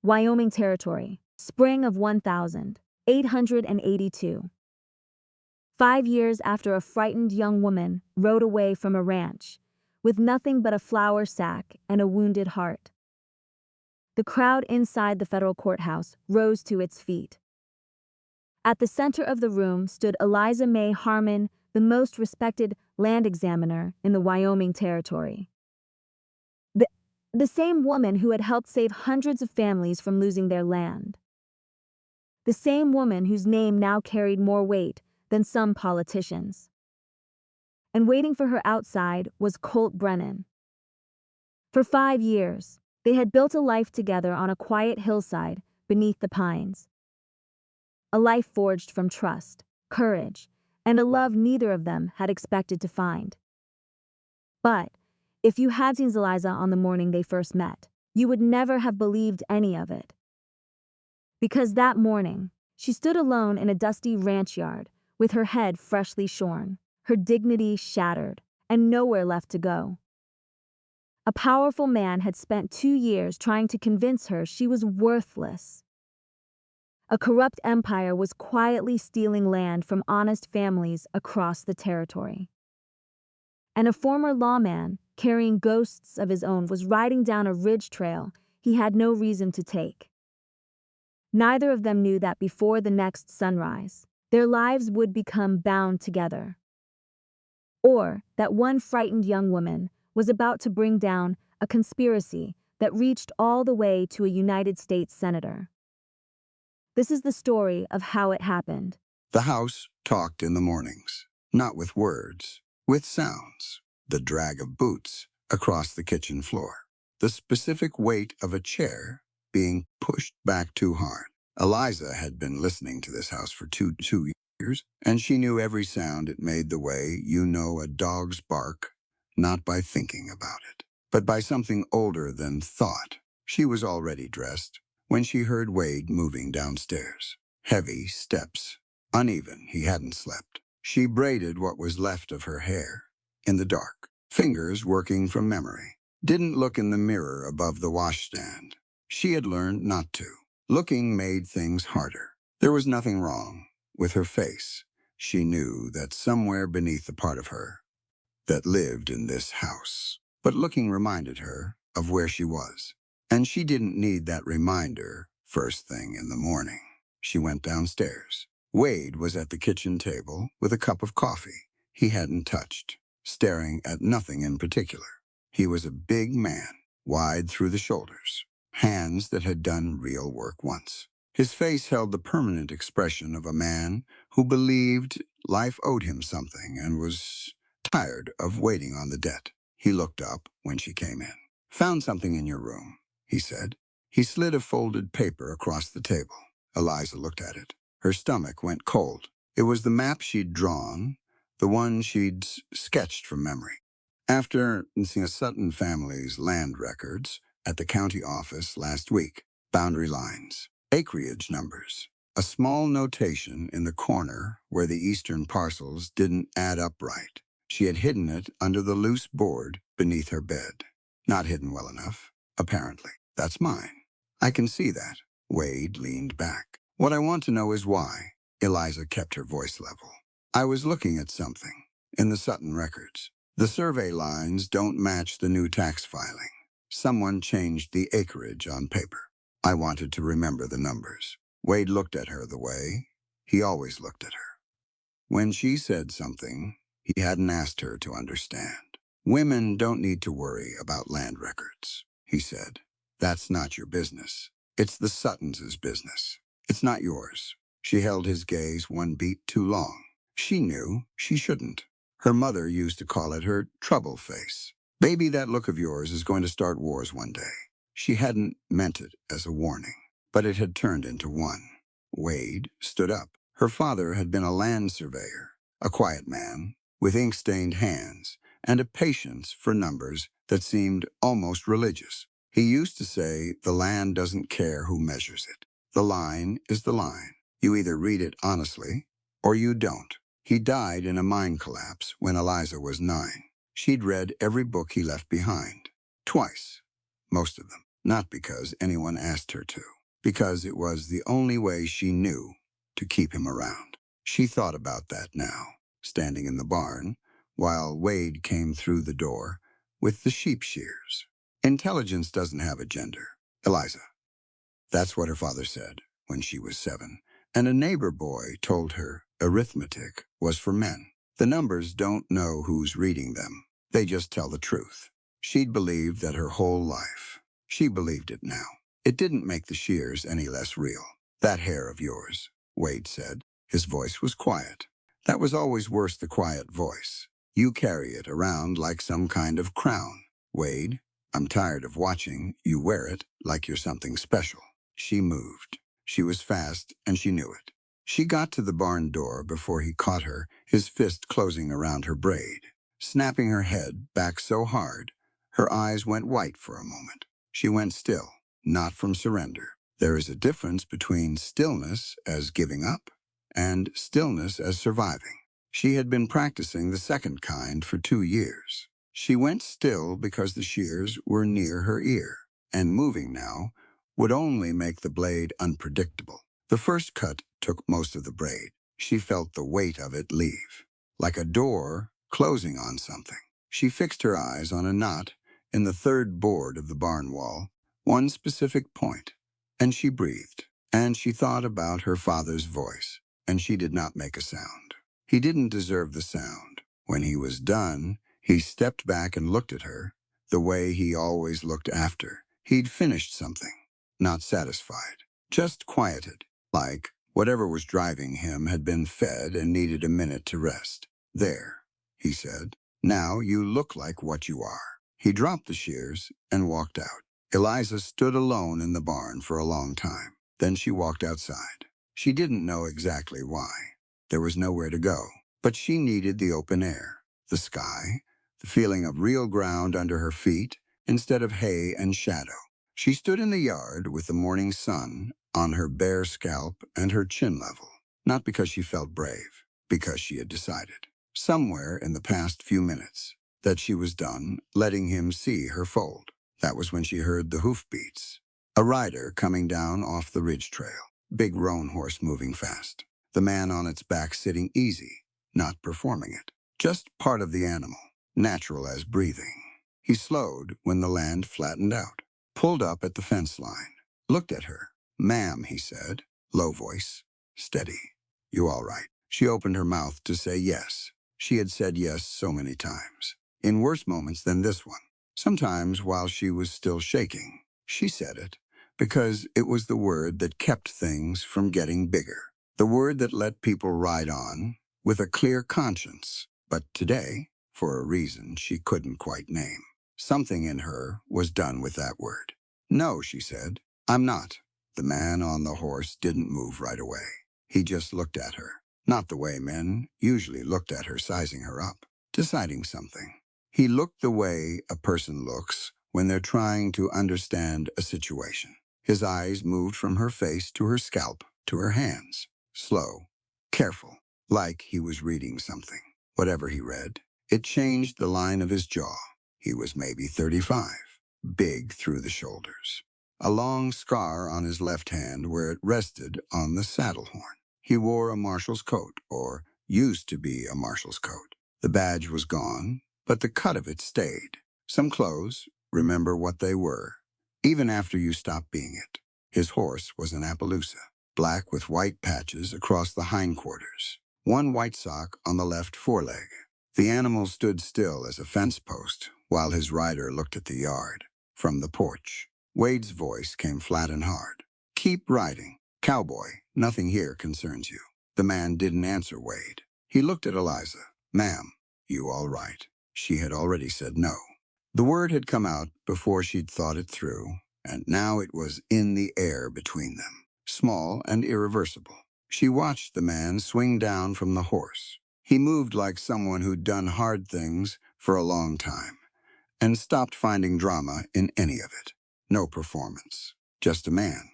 Wyoming Territory, spring of 1882. 5 years after a frightened young woman rode away from a ranch, with nothing but a flour sack and a wounded heart. The crowd inside the federal courthouse rose to its feet. At the center of the room stood Eliza May Harmon, the most respected land examiner in the Wyoming Territory. The same woman who had helped save hundreds of families from losing their land. The same woman whose name now carried more weight than some politicians. And waiting for her outside was Colt Brennan. For 5 years, they had built a life together on a quiet hillside beneath the pines. A life forged from trust, courage, and a love neither of them had expected to find. But if you had seen Eliza on the morning they first met, you would never have believed any of it. Because that morning, she stood alone in a dusty ranch yard, with her head freshly shorn, her dignity shattered, and nowhere left to go. A powerful man had spent 2 years trying to convince her she was worthless. A corrupt empire was quietly stealing land from honest families across the territory. And a former lawman, carrying ghosts of his own, was riding down a ridge trail he had no reason to take. Neither of them knew that before the next sunrise, their lives would become bound together. Or that one frightened young woman was about to bring down a conspiracy that reached all the way to a United States senator. This is the story of how it happened. The house talked in the mornings, not with words, with sounds. The drag of boots across the kitchen floor. The specific weight of a chair being pushed back too hard. Eliza had been listening to this house for two years, and she knew every sound it made the way you know a dog's bark, not by thinking about it, but by something older than thought. She was already dressed when she heard Wade moving downstairs. Heavy steps, uneven, he hadn't slept. She braided what was left of her hair, in the dark, fingers working from memory. Didn't look in the mirror above the washstand. She had learned not to. Looking made things harder. There was nothing wrong with her face. She knew that somewhere beneath the part of her that lived in this house. But looking reminded her of where she was. And she didn't need that reminder first thing in the morning. She went downstairs. Wade was at the kitchen table with a cup of coffee he hadn't touched, staring at nothing in particular. He was a big man, wide through the shoulders, hands that had done real work once. His face held the permanent expression of a man who believed life owed him something and was tired of waiting on the debt. He looked up when she came in. "Found something in your room," he said. He slid a folded paper across the table. Eliza looked at it. Her stomach went cold. It was the map she'd drawn, the one she'd sketched from memory. After seeing a Sutton family's land records at the county office last week, boundary lines, acreage numbers, a small notation in the corner where the eastern parcels didn't add up right. She had hidden it under the loose board beneath her bed. Not hidden well enough, apparently. "That's mine. I can see that." Wade leaned back. "What I want to know is why." Eliza kept her voice level. "I was looking at something in the Sutton records. The survey lines don't match the new tax filing. Someone changed the acreage on paper. I wanted to remember the numbers." Wade looked at her the way he always looked at her. When she said something he hadn't asked her to understand. "Women don't need to worry about land records," he said. "That's not your business. It's the Suttons' business. It's not yours." She held his gaze one beat too long. She knew she shouldn't. Her mother used to call it her trouble face. "Baby, that look of yours is going to start wars one day." She hadn't meant it as a warning, but it had turned into one. Wade stood up. Her father had been a land surveyor, a quiet man, with ink-stained hands, and a patience for numbers that seemed almost religious. He used to say, "The land doesn't care who measures it. The line is the line. You either read it honestly, or you don't." He died in a mine collapse when Eliza was 9. She'd read every book he left behind. Twice. Most of them. Not because anyone asked her to. because it was the only way she knew to keep him around. She thought about that now, standing in the barn, while Wade came through the door with the sheep shears. Intelligence doesn't have a gender, Eliza. That's what her father said when she was 7, and a neighbor boy told her arithmetic was for men. The numbers don't know who's reading them. They just tell the truth. She'd believed that her whole life. She believed it now. It didn't make the shears any less real. That hair of yours, Wade said. His voice was quiet. That was always worse, the quiet voice. You carry it around like some kind of crown. Wade, I'm tired of watching you wear it like you're something special. She moved. She was fast, and she knew it. She got to the barn door before he caught her, his fist closing around her braid. Snapping her head back so hard, her eyes went white for a moment. She went still, not from surrender. There is a difference between stillness as giving up and stillness as surviving. She had been practicing the second kind for 2 years. She went still because the shears were near her ear, and moving now would only make the blade unpredictable. The first cut took most of the braid. She felt the weight of it leave, like a door closing on something. She fixed her eyes on a knot in the third board of the barn wall, one specific point, and she breathed. And she thought about her father's voice, and she did not make a sound. He didn't deserve the sound. When he was done, he stepped back and looked at her, the way he always looked after he'd finished something. Not satisfied, just quieted, like whatever was driving him had been fed and needed a minute to rest. There, he said. Now you look like what you are. He dropped the shears and walked out. Eliza stood alone in the barn for a long time. Then she walked outside. She didn't know exactly why. There was nowhere to go, but she needed the open air, the sky, the feeling of real ground under her feet instead of hay and shadow. She stood in the yard with the morning sun on her bare scalp and her chin level, not because she felt brave, because she had decided, somewhere in the past few minutes, that she was done letting him see her fold. That was when she heard the hoofbeats. A rider coming down off the ridge trail, big roan horse moving fast. The man on its back sitting easy, not performing it, just part of the animal, natural as breathing. He slowed when the land flattened out, pulled up at the fence line, looked at her. Ma'am, he said, low voice, steady. You all right? She opened her mouth to say yes. She had said yes so many times, in worse moments than this one. Sometimes while she was still shaking, she said it, because it was the word that kept things from getting bigger. The word that let people ride on with a clear conscience. But today, for a reason she couldn't quite name, something in her was done with that word. No, she said, I'm not. The man on the horse didn't move right away. He just looked at her, not the way men usually looked at her, sizing her up, deciding something. He looked the way a person looks when they're trying to understand a situation. His eyes moved from her face to her scalp to her hands, slow, careful, like he was reading something. Whatever he read, it changed the line of his jaw. He was maybe 35, big through the shoulders. A long scar on his left hand where it rested on the saddle horn. He wore a marshal's coat, or used to be a marshal's coat. The badge was gone, but the cut of it stayed. Some clothes, remember what they were, even after you stopped being it. His horse was an Appaloosa, black with white patches across the hindquarters, one white sock on the left foreleg. The animal stood still as a fence post while his rider looked at the yard. From the porch, Wade's voice came flat and hard. Keep riding. Cowboy, nothing here concerns you. The man didn't answer Wade. He looked at Eliza. Ma'am, you all right? She had already said no. The word had come out before she'd thought it through, and now it was in the air between them, small and irreversible. She watched the man swing down from the horse. He moved like someone who'd done hard things for a long time and stopped finding drama in any of it. No performance, just a man,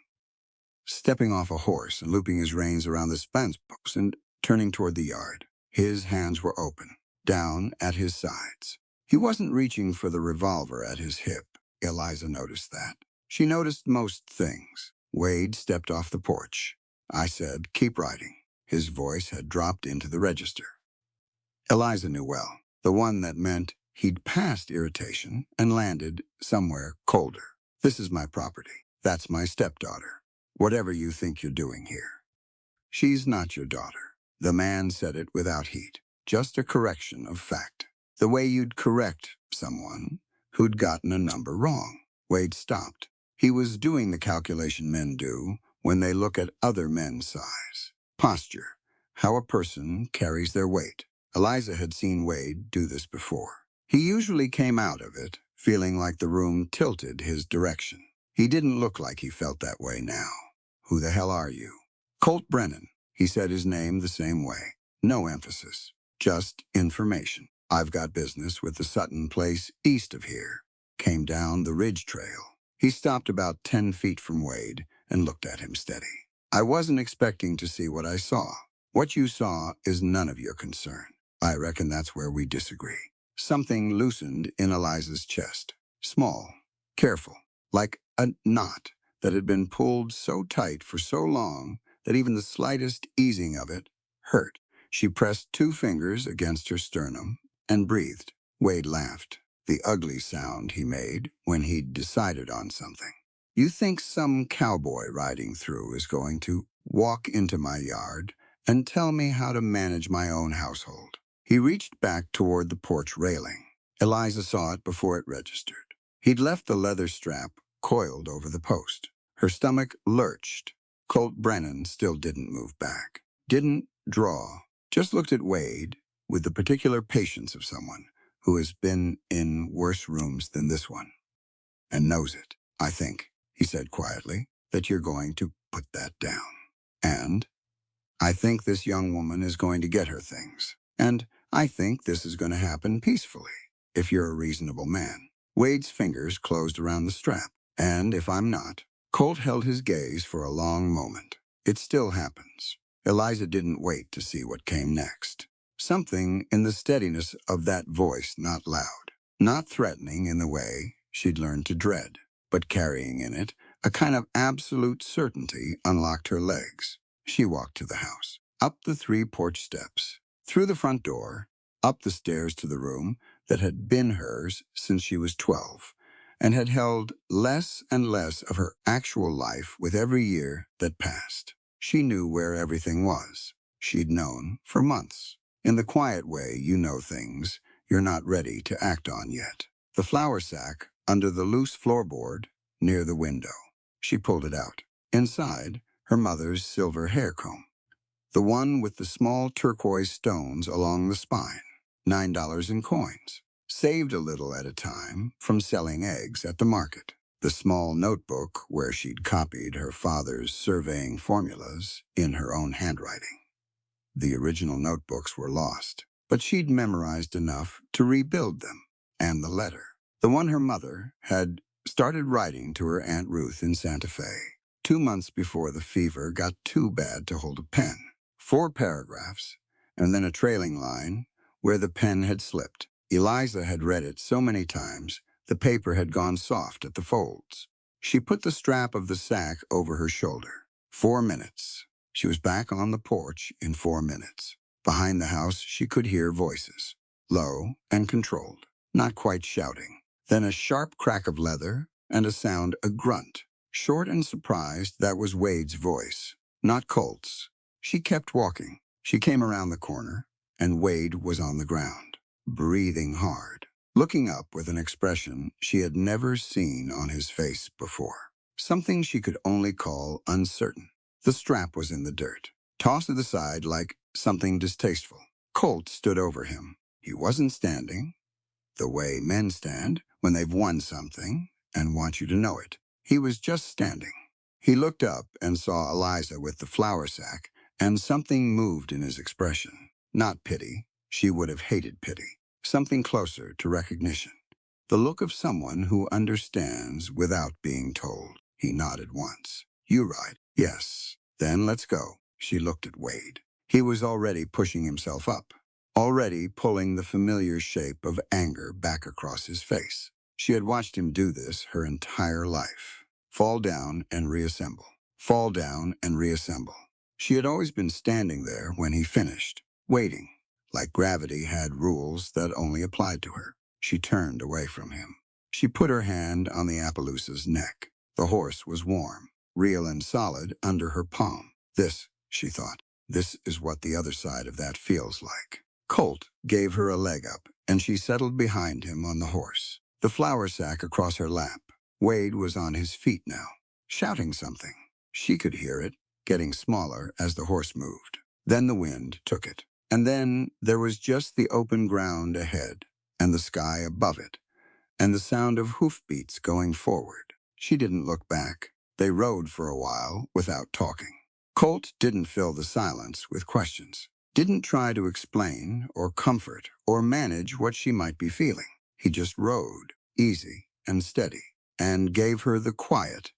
stepping off a horse and looping his reins around the fence post and turning toward the yard. His hands were open, down at his sides. He wasn't reaching for the revolver at his hip. Eliza noticed that. She noticed most things. Wade stepped off the porch. I said, "Keep writing." His voice had dropped into the register. Eliza knew well, the one that meant he'd passed irritation and landed somewhere colder. "This is my property. That's my stepdaughter. Whatever you think you're doing here." "She's not your daughter." The man said it without heat, just a correction of fact. The way you'd correct someone who'd gotten a number wrong. Wade stopped. He was doing the calculation men do when they look at other men's size. Posture, how a person carries their weight. Eliza had seen Wade do this before. He usually came out of it feeling like the room tilted his direction. He didn't look like he felt that way now. "Who the hell are you?" "Colt Brennan." He said his name the same way. No emphasis, just information. "I've got business with the Sutton place east of here." Came down the ridge trail. He stopped about 10 feet from Wade and looked at him steady. "I wasn't expecting to see what I saw. What you saw is none of your concern." I reckon that's where we disagree. Something loosened in Eliza's chest. Small, careful, like a knot that had been pulled so tight for so long that even the slightest easing of it hurt. She pressed 2 fingers against her sternum and breathed. Wade laughed, the ugly sound he made when he'd decided on something. "You think some cowboy riding through is going to walk into my yard and tell me how to manage my own household?" He reached back toward the porch railing. Eliza saw it before it registered. He'd left the leather strap coiled over the post. Her stomach lurched. Colt Brennan still didn't move back, didn't draw, just looked at Wade with the particular patience of someone who has been in worse rooms than this one and knows it. "I think," he said quietly, "that you're going to put that down. And I think this young woman is going to get her things. And I think this is going to happen peacefully, if you're a reasonable man." Wade's fingers closed around the strap. "And if I'm not." Colt held his gaze for a long moment. "It still happens." Eliza didn't wait to see what came next. Something in the steadiness of that voice, not loud, not threatening in the way she'd learned to dread, but carrying in it a kind of absolute certainty, unlocked her legs. She walked to the house, up the 3 porch steps, through the front door, up the stairs to the room that had been hers since she was 12, and had held less and less of her actual life with every year that passed. She knew where everything was. She'd known for months. In the quiet way you know things you're not ready to act on yet. The flour sack under the loose floorboard near the window. She pulled it out. Inside, her mother's silver hair comb, the one with the small turquoise stones along the spine, $9 in coins, saved a little at a time from selling eggs at the market. The small notebook where she'd copied her father's surveying formulas in her own handwriting. The original notebooks were lost, but she'd memorized enough to rebuild them. And the letter, the one her mother had started writing to her Aunt Ruth in Santa Fe, 2 months before the fever got too bad to hold a pen. 4 paragraphs, and then a trailing line where the pen had slipped. Eliza had read it so many times, the paper had gone soft at the folds. She put the strap of the sack over her shoulder. 4 minutes. She was back on the porch in 4 minutes. Behind the house, she could hear voices, low and controlled, not quite shouting. Then a sharp crack of leather and a grunt. Short and surprised, that was Wade's voice, not Colt's. She kept walking. She came around the corner, and Wade was on the ground, breathing hard, looking up with an expression she had never seen on his face before. Something she could only call uncertain. The strap was in the dirt, tossed to the side like something distasteful. Colt stood over him. He wasn't standing, the way men stand when they've won something and want you to know it. He was just standing. He looked up and saw Eliza with the flour sack, and something moved in his expression. Not pity. She would have hated pity. Something closer to recognition. The look of someone who understands without being told. He nodded once. "You right." "Yes." "Then let's go." She looked at Wade. He was already pushing himself up, already pulling the familiar shape of anger back across his face. She had watched him do this her entire life. Fall down and reassemble. fall down and reassemble. She had always been standing there when he finished, waiting, like gravity had rules that only applied to her. She turned away from him. She put her hand on the Appaloosa's neck. The horse was warm, real and solid under her palm. This, she thought, this is what the other side of that feels like. Colt gave her a leg up, and she settled behind him on the horse, the flour sack across her lap. Wade was on his feet now, shouting something. She could hear it, getting smaller as the horse moved. Then the wind took it. And then there was just the open ground ahead, and the sky above it, and the sound of hoofbeats going forward. She didn't look back. They rode for a while without talking. Colt didn't fill the silence with questions, didn't try to explain or comfort or manage what she might be feeling. He just rode, easy and steady, and gave her the quiet,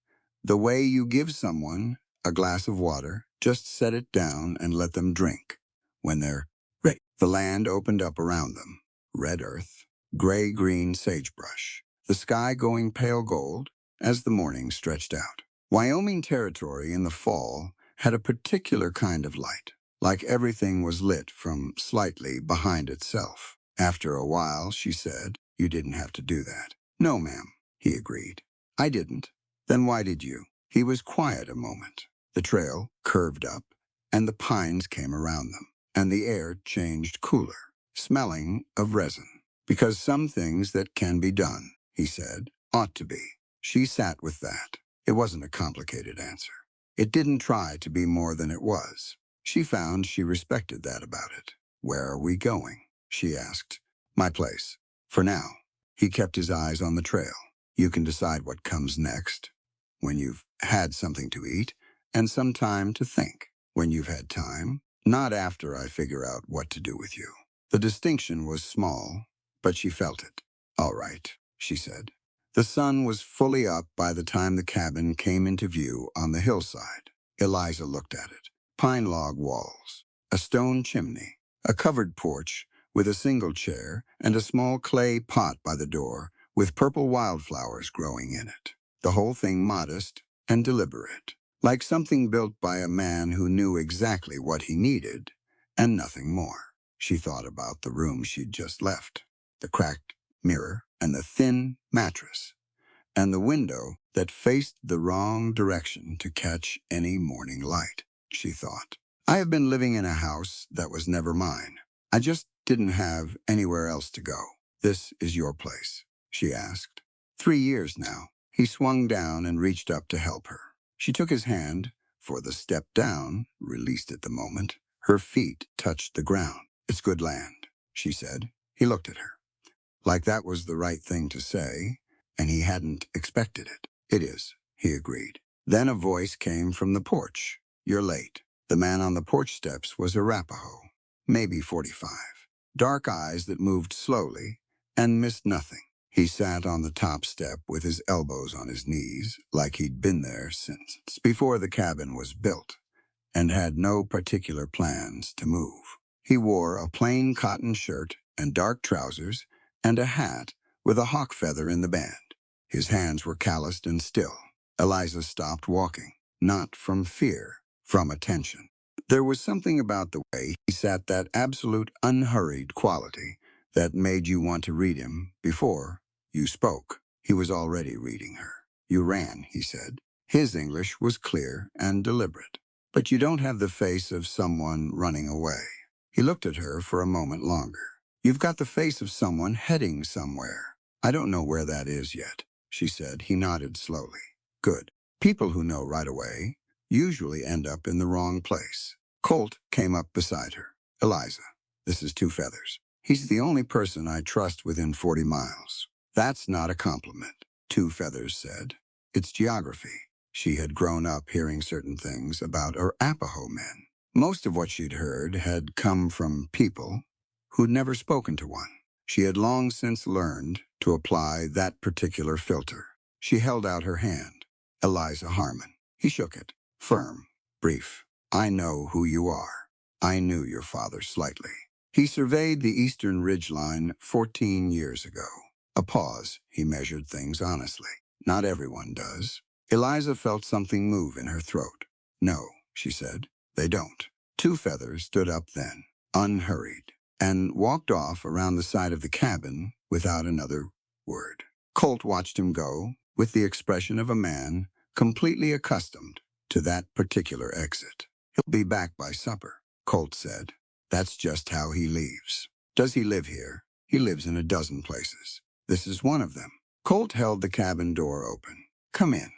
the way you give someone a glass of water, just set it down and let them drink. When they're ready, the land opened up around them, red earth, gray-green sagebrush, the sky going pale gold as the morning stretched out. Wyoming territory in the fall had a particular kind of light, like everything was lit from slightly behind itself. After a while, she said, "You didn't have to do that." "No, ma'am," he agreed. "I didn't." "Then why did you?" He was quiet a moment. The trail curved up, and the pines came around them, and the air changed cooler, smelling of resin. "Because some things that can be done," he said, "ought to be." She sat with that. It wasn't a complicated answer. It didn't try to be more than it was. She found she respected that about it. "Where are we going?" she asked. "My place. For now." He kept his eyes on the trail. "You can decide what comes next. When you've had something to eat and some time to think. When you've had time, not after I figure out what to do with you." The distinction was small, but she felt it. "All right," she said. The sun was fully up by the time the cabin came into view on the hillside. Eliza looked at it. Pine log walls, a stone chimney, a covered porch with a single chair and a small clay pot by the door with purple wildflowers growing in it. The whole thing modest and deliberate, like something built by a man who knew exactly what he needed and nothing more. She thought about the room she'd just left, the cracked mirror and the thin mattress, and the window that faced the wrong direction to catch any morning light. She thought, "I have been living in a house that was never mine. I just didn't have anywhere else to go. This is your place?" she asked. 3 years now. He swung down and reached up to help her. She took his hand, for the step down, released at the moment. Her feet touched the ground. "It's good land," she said. He looked at her, like that was the right thing to say, and he hadn't expected it. "It is," he agreed. Then a voice came from the porch. "You're late." The man on the porch steps was Arapaho, maybe 45. Dark eyes that moved slowly and missed nothing. He sat on the top step with his elbows on his knees, like he'd been there since before the cabin was built, and had no particular plans to move. He wore a plain cotton shirt and dark trousers and a hat with a hawk feather in the band. His hands were calloused and still. Eliza stopped walking, not from fear, from attention. There was something about the way he sat, that absolute unhurried quality that made you want to read him before you spoke. He was already reading her. "You ran," he said. His English was clear and deliberate. "But you don't have the face of someone running away." He looked at her for a moment longer. "You've got the face of someone heading somewhere." "I don't know where that is yet," she said. He nodded slowly. "Good. People who know right away usually end up in the wrong place." Colt came up beside her. "Eliza, this is Two Feathers. He's the only person I trust within 40 miles. "That's not a compliment," Two Feathers said. "It's geography." She had grown up hearing certain things about Arapaho men. Most of what she'd heard had come from people who'd never spoken to one. She had long since learned to apply that particular filter. She held out her hand. "Eliza Harmon." He shook it. Firm, brief. "I know who you are. I knew your father slightly." He surveyed the eastern ridgeline 14 years ago. A pause. He measured things honestly. "Not everyone does." Eliza felt something move in her throat. No, she said, they don't. Two feathers stood up then, unhurried, and walked off around the side of the cabin without another word. Colt watched him go, with the expression of a man completely accustomed to that particular exit. He'll be back by supper, Colt said. That's just how he leaves. Does he live here? He lives in a dozen places. This is one of them. Colt held the cabin door open. Come in.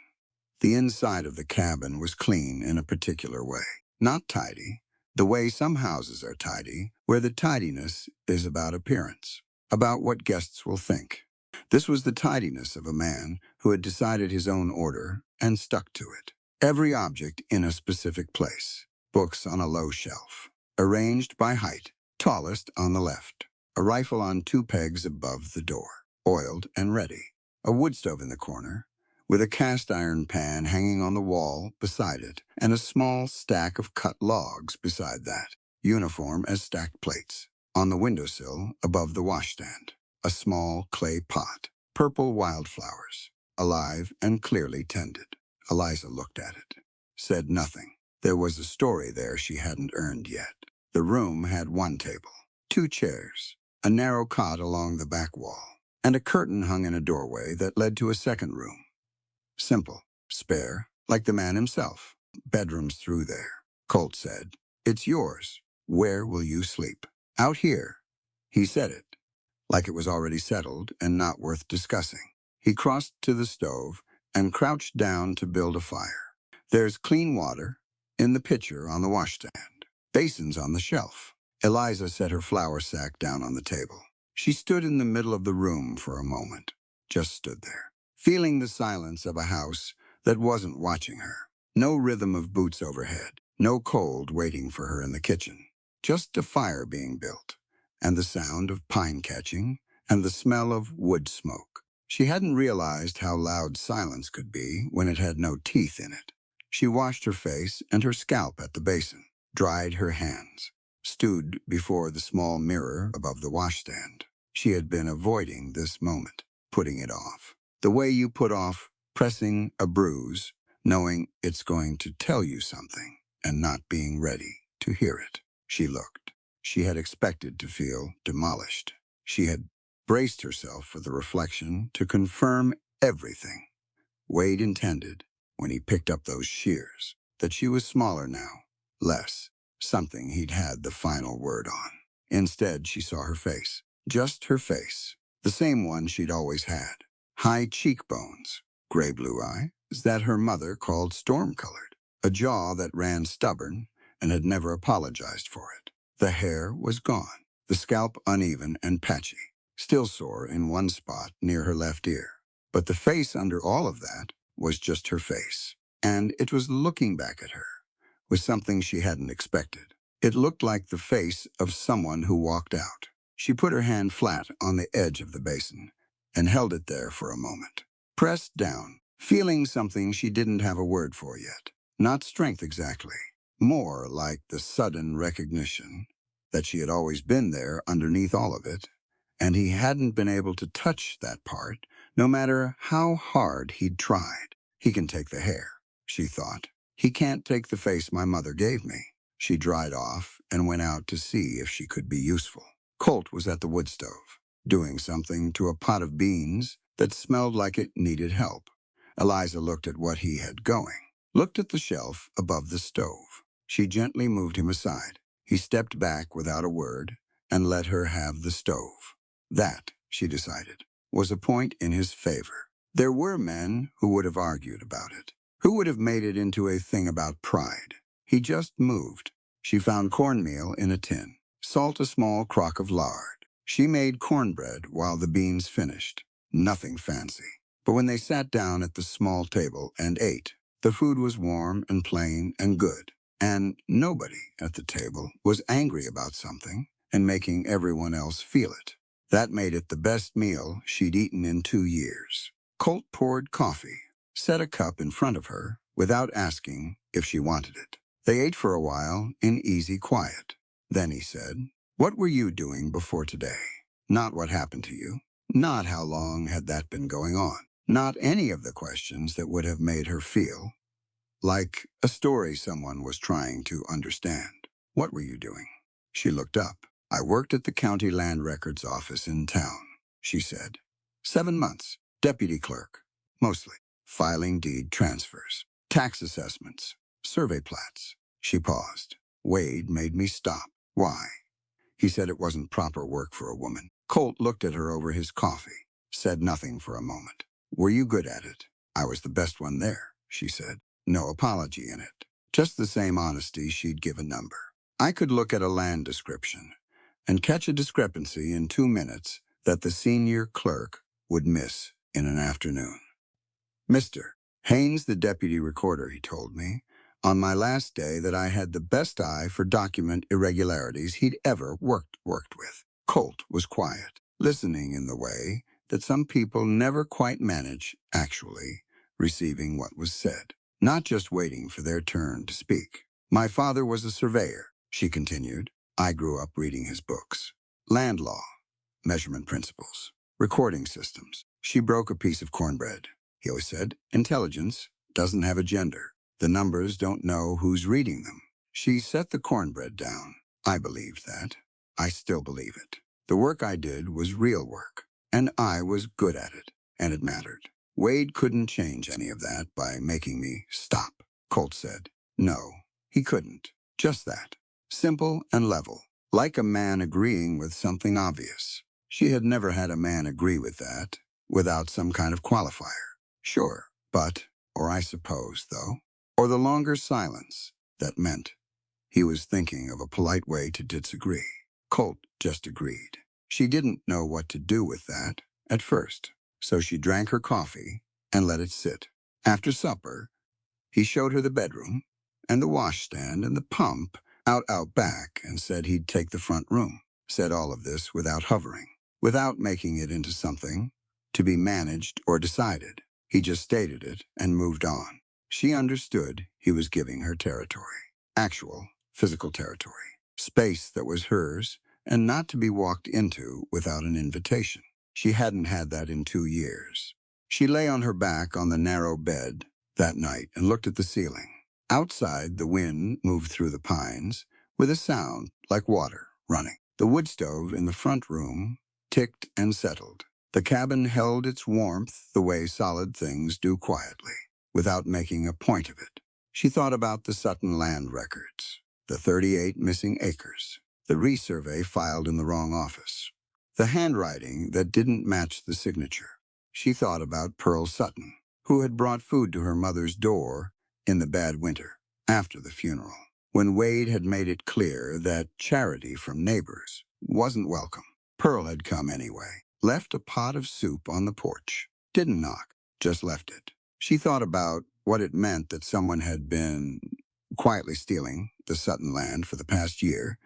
The inside of the cabin was clean in a particular way. Not tidy, the way some houses are tidy, where the tidiness is about appearance, about what guests will think. This was the tidiness of a man who had decided his own order and stuck to it. Every object in a specific place. Books on a low shelf, arranged by height, tallest on the left. A rifle on two pegs above the door, oiled and ready. A wood stove in the corner, with a cast iron pan hanging on the wall beside it, and a small stack of cut logs beside that, uniform as stacked plates. On the windowsill, above the washstand, a small clay pot, purple wildflowers, alive and clearly tended. Eliza looked at it, said nothing. There was a story there she hadn't earned yet. The room had one table, two chairs, a narrow cot along the back wall, and a curtain hung in a doorway that led to a second room. Simple, spare, like the man himself. Bedrooms through there. Colt said, It's yours. Where will you sleep? Out here. He said it, like it was already settled and not worth discussing. He crossed to the stove and crouched down to build a fire. There's clean water in the pitcher on the washstand. Basins on the shelf. Eliza set her flour sack down on the table. She stood in the middle of the room for a moment. Just stood there, feeling the silence of a house that wasn't watching her. No rhythm of boots overhead. No cold waiting for her in the kitchen. Just a fire being built, and the sound of pine catching, and the smell of wood smoke. She hadn't realized how loud silence could be when it had no teeth in it. She washed her face and her scalp at the basin, dried her hands, stood before the small mirror above the washstand. She had been avoiding this moment, putting it off. The way you put off pressing a bruise, knowing it's going to tell you something, and not being ready to hear it. She looked. She had expected to feel demolished. She had braced herself for the reflection to confirm everything Wade intended when he picked up those shears, that she was smaller now, less, something he'd had the final word on. Instead, she saw her face, just her face, the same one she'd always had. High cheekbones, gray-blue eyes that her mother called storm-colored, a jaw that ran stubborn and had never apologized for it. The hair was gone, the scalp uneven and patchy, still sore in one spot near her left ear. But the face under all of that was just her face, and it was looking back at her with something she hadn't expected. It looked like the face of someone who walked out. She put her hand flat on the edge of the basin and held it there for a moment, pressed down, feeling something she didn't have a word for yet. Not strength exactly, more like the sudden recognition that she had always been there underneath all of it, and he hadn't been able to touch that part, no matter how hard he'd tried. He can take the hair, she thought. He can't take the face my mother gave me. She dried off and went out to see if she could be useful. Colt was at the wood stove, doing something to a pot of beans that smelled like it needed help. Eliza looked at what he had going, looked at the shelf above the stove. She gently moved him aside. He stepped back without a word and let her have the stove. That, she decided, was a point in his favor. There were men who would have argued about it, who would have made it into a thing about pride. He just moved. She found cornmeal in a tin, salt a small crock of lard. She made cornbread while the beans finished. Nothing fancy. But when they sat down at the small table and ate, the food was warm and plain and good. And nobody at the table was angry about something and making everyone else feel it. That made it the best meal she'd eaten in 2 years. Colt poured coffee, set a cup in front of her without asking if she wanted it. They ate for a while in easy quiet. Then he said, "What were you doing before today? Not what happened to you. Not how long had that been going on. Not any of the questions that would have made her feel like a story someone was trying to understand. What were you doing? She looked up. I worked at the county land records office in town, she said. 7 months. Deputy clerk. Mostly. Filing deed transfers. Tax assessments. Survey plats. She paused. Wade made me stop. Why? He said it wasn't proper work for a woman. Colt looked at her over his coffee, said nothing for a moment. Were you good at it? I was the best one there, she said. No apology in it. Just the same honesty she'd give a number. I could look at a land description and catch a discrepancy in 2 minutes that the senior clerk would miss in an afternoon. Mr. Haynes, the deputy recorder, he told me, on my last day that I had the best eye for document irregularities he'd ever worked with. Colt was quiet, listening in the way that some people never quite manage, actually receiving what was said, not just waiting for their turn to speak. My father was a surveyor, she continued. I grew up reading his books. Land law, measurement principles, recording systems. She broke a piece of cornbread. He always said, intelligence doesn't have a gender. The numbers don't know who's reading them. She set the cornbread down. I believed that. I still believe it. The work I did was real work, and I was good at it, and it mattered. Wade couldn't change any of that by making me stop, Colt said. No, he couldn't. Just that. Simple and level, like a man agreeing with something obvious. She had never had a man agree with that without some kind of qualifier. Sure, but, or I suppose, though, or the longer silence that meant he was thinking of a polite way to disagree. Colt just agreed. She didn't know what to do with that at first, so she drank her coffee and let it sit. After supper, he showed her the bedroom and the washstand and the pump out back and said he'd take the front room. Said all of this without hovering, without making it into something to be managed or decided. He just stated it and moved on. She understood he was giving her territory. Actual, physical territory. Space that was hers and not to be walked into without an invitation. She hadn't had that in 2 years. She lay on her back on the narrow bed that night and looked at the ceiling. Outside, the wind moved through the pines with a sound like water running. The wood stove in the front room ticked and settled. The cabin held its warmth the way solid things do quietly, without making a point of it. She thought about the Sutton land records, the 38 missing acres, the resurvey filed in the wrong office, the handwriting that didn't match the signature. She thought about Pearl Sutton, who had brought food to her mother's door in the bad winter, after the funeral, when Wade had made it clear that charity from neighbors wasn't welcome. Pearl had come anyway, left a pot of soup on the porch, didn't knock, just left it. She thought about what it meant that someone had been quietly stealing the Sutton land for the past year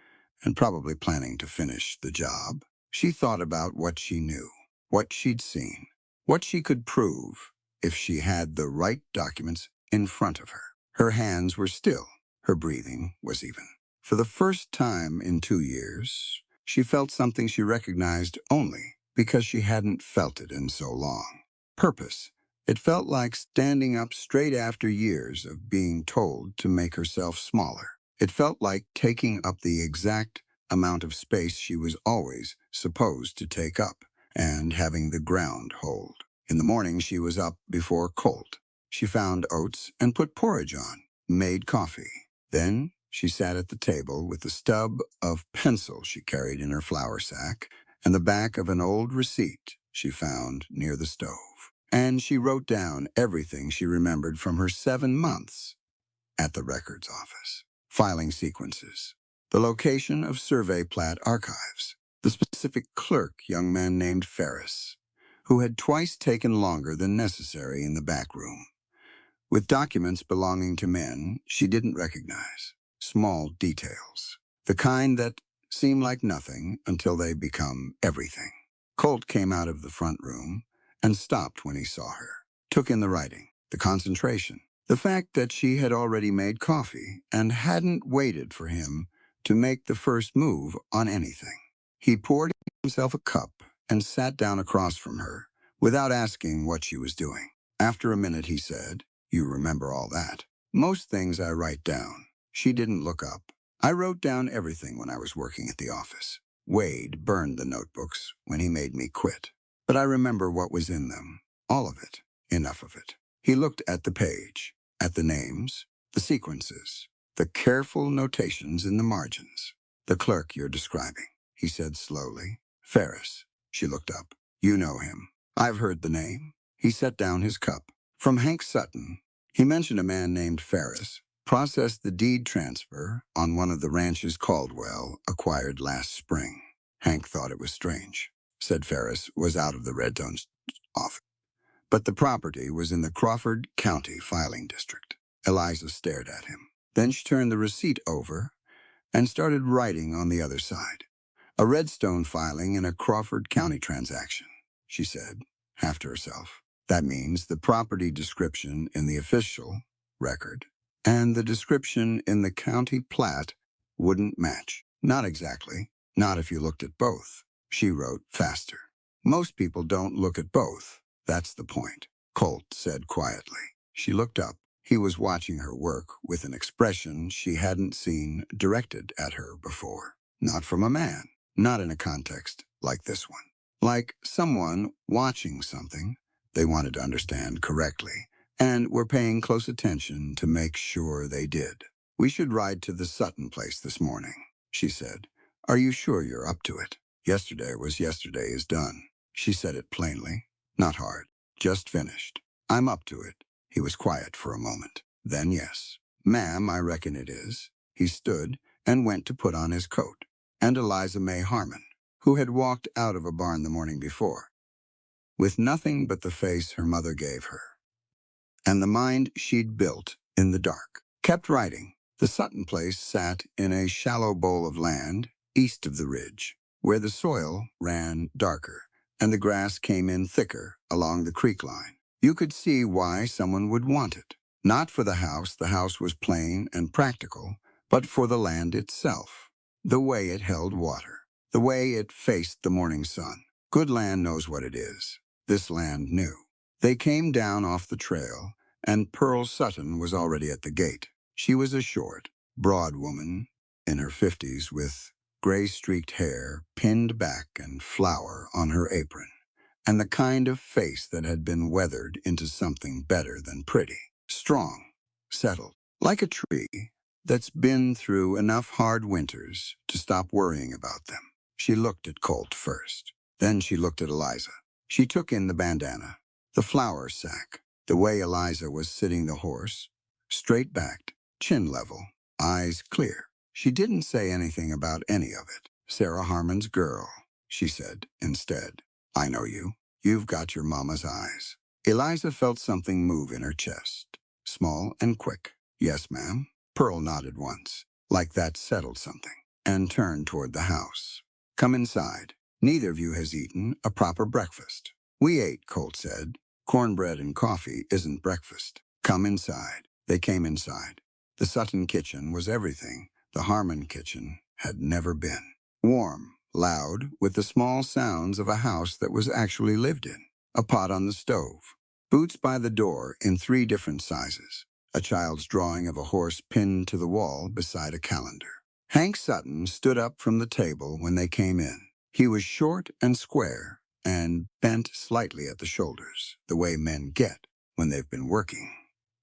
and probably planning to finish the job. She thought about what she knew, what she'd seen, what she could prove if she had the right documents in front of her. Her hands were still. Her breathing was even. For the first time in 2 years, she felt something she recognized only because she hadn't felt it in so long. Purpose. It felt like standing up straight after years of being told to make herself smaller. It felt like taking up the exact amount of space she was always supposed to take up and having the ground hold. In the morning, she was up before Colt. She found oats and put porridge on, made coffee. Then she sat at the table with the stub of pencil she carried in her flour sack and the back of an old receipt she found near the stove. And she wrote down everything she remembered from her 7 months at the records office. Filing sequences, the location of survey plat archives, the specific clerk, young man named Ferris, who had twice taken longer than necessary in the back room, with documents belonging to men she didn't recognize. Small details, the kind that seem like nothing until they become everything. Colt came out of the front room and stopped when he saw her, took in the writing, the concentration, the fact that she had already made coffee and hadn't waited for him to make the first move on anything. He poured himself a cup and sat down across from her without asking what she was doing. After a minute, he said, "You remember all that?" "Most things I write down." She didn't look up. "I wrote down everything when I was working at the office. Wade burned the notebooks when he made me quit. But I remember what was in them. All of it. Enough of it." He looked at the page, at the names, the sequences, the careful notations in the margins. "The clerk you're describing," he said slowly. "Ferris." She looked up. "You know him." "I've heard the name." He set down his cup. "From Hank Sutton. He mentioned a man named Ferris. Processed the deed transfer on one of the ranches Caldwell acquired last spring." Hank thought it was strange. Said Ferris was out of the Red Zone's office. But the property was in the Crawford County filing district. Eliza stared at him. Then she turned the receipt over and started writing on the other side. "A Redstone filing in a Crawford County transaction," she said, half to herself. "That means the property description in the official record and the description in the county plat wouldn't match." "Not exactly. Not if you looked at both." She wrote faster. "Most people don't look at both. That's the point," Colt said quietly. She looked up. He was watching her work with an expression she hadn't seen directed at her before. Not from a man. Not in a context like this one. Like someone watching something they wanted to understand correctly and were paying close attention to make sure they did. "We should ride to the Sutton place this morning," she said. "Are you sure you're up to it?" "Yesterday was yesterday is done." She said it plainly. Not hard. Just finished. "I'm up to it." He was quiet for a moment. "Then yes." "Ma'am, I reckon it is." He stood and went to put on his coat. And Eliza May Harmon, who had walked out of a barn the morning before, with nothing but the face her mother gave her, and the mind she'd built in the dark, kept writing. The Sutton place sat in a shallow bowl of land east of the ridge, where the soil ran darker and the grass came in thicker along the creek line. You could see why someone would want it. Not for the house was plain and practical, but for the land itself, the way it held water, the way it faced the morning sun. Good land knows what it is. This land knew. They came down off the trail, and Pearl Sutton was already at the gate. She was a short, broad woman in her 50s with gray-streaked hair pinned back and flour on her apron, and the kind of face that had been weathered into something better than pretty. Strong, settled, like a tree that's been through enough hard winters to stop worrying about them. She looked at Colt first. Then she looked at Eliza. She took in the bandana, the flour sack, the way Eliza was sitting the horse, straight-backed, chin level, eyes clear. She didn't say anything about any of it. "Sarah Harmon's girl," she said instead. "I know you. You've got your mama's eyes." Eliza felt something move in her chest, small and quick. "Yes, ma'am." Pearl nodded once, like that settled something, and turned toward the house. "Come inside. Neither of you has eaten a proper breakfast." "We ate," Colt said. "Cornbread and coffee isn't breakfast. Come inside." They came inside. The Sutton kitchen was everything the Harmon kitchen had never been. Warm, loud, with the small sounds of a house that was actually lived in. A pot on the stove. Boots by the door in 3 different sizes. A child's drawing of a horse pinned to the wall beside a calendar. Hank Sutton stood up from the table when they came in. He was short and square and bent slightly at the shoulders, the way men get when they've been working.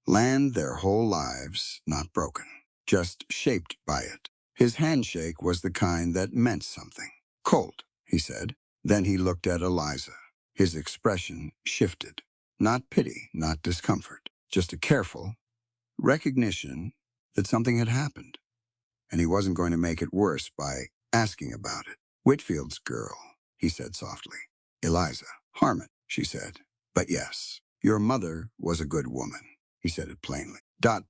Land their whole lives, not broken, just shaped by it. His handshake was the kind that meant something. "Colt," he said. Then he looked at Eliza. His expression shifted. Not pity, not discomfort, just a careful recognition that something had happened, and he wasn't going to make it worse by asking about it. "Whitfield's girl," he said softly. "Eliza Harmon," she said. "But yes, your mother was a good woman." He said it plainly.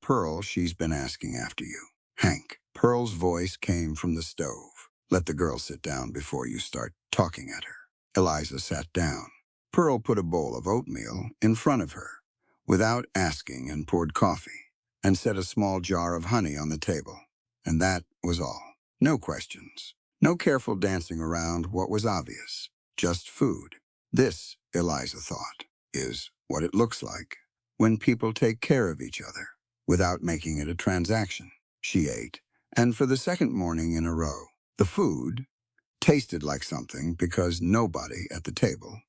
Pearl, she's been asking after you." "Hank." Pearl's voice came from the stove. "Let the girl sit down before you start talking at her." Eliza sat down. Pearl put a bowl of oatmeal in front of her, without asking, and poured coffee, and set a small jar of honey on the table. And that was all. No questions. No careful dancing around what was obvious. Just food. "This," Eliza thought, is what it looks like when people take care of each other without making it a transaction. She ate, and for the second morning in a row, the food tasted like something because nobody at the table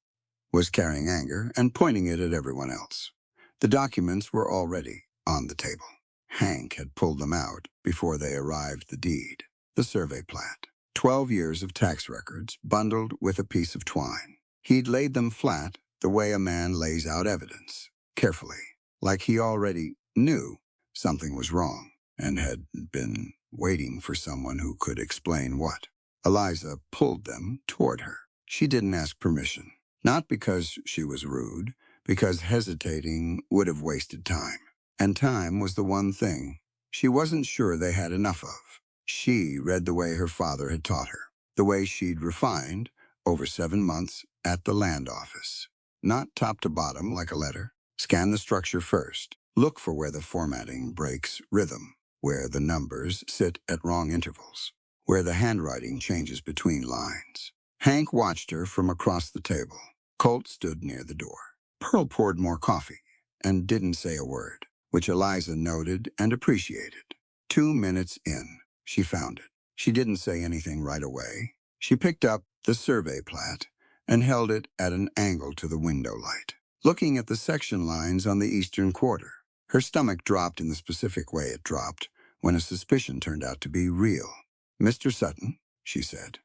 was carrying anger and pointing it at everyone else. The documents were already on the table. Hank had pulled them out before they arrived the deed. The survey plat. 12 years of tax records bundled with a piece of twine. He'd laid them flat the way a man lays out evidence, carefully, like he already knew something was wrong and had been waiting for someone who could explain what. Eliza pulled them toward her. She didn't ask permission. Not because she was rude, because hesitating would have wasted time. And time was the one thing she wasn't sure they had enough of. She read the way her father had taught her, the way she'd refined over 7 months at the land office. Not top to bottom like a letter. Scan the structure first. Look for where the formatting breaks rhythm, where the numbers sit at wrong intervals, where the handwriting changes between lines. Hank watched her from across the table. Colt stood near the door. Pearl poured more coffee and didn't say a word, which Eliza noted and appreciated. 2 minutes in, she found it. She didn't say anything right away. She picked up the survey plat and held it at an angle to the window light, looking at the section lines on the eastern quarter. Her stomach dropped in the specific way it dropped when a suspicion turned out to be real. "Mr. Sutton," she said,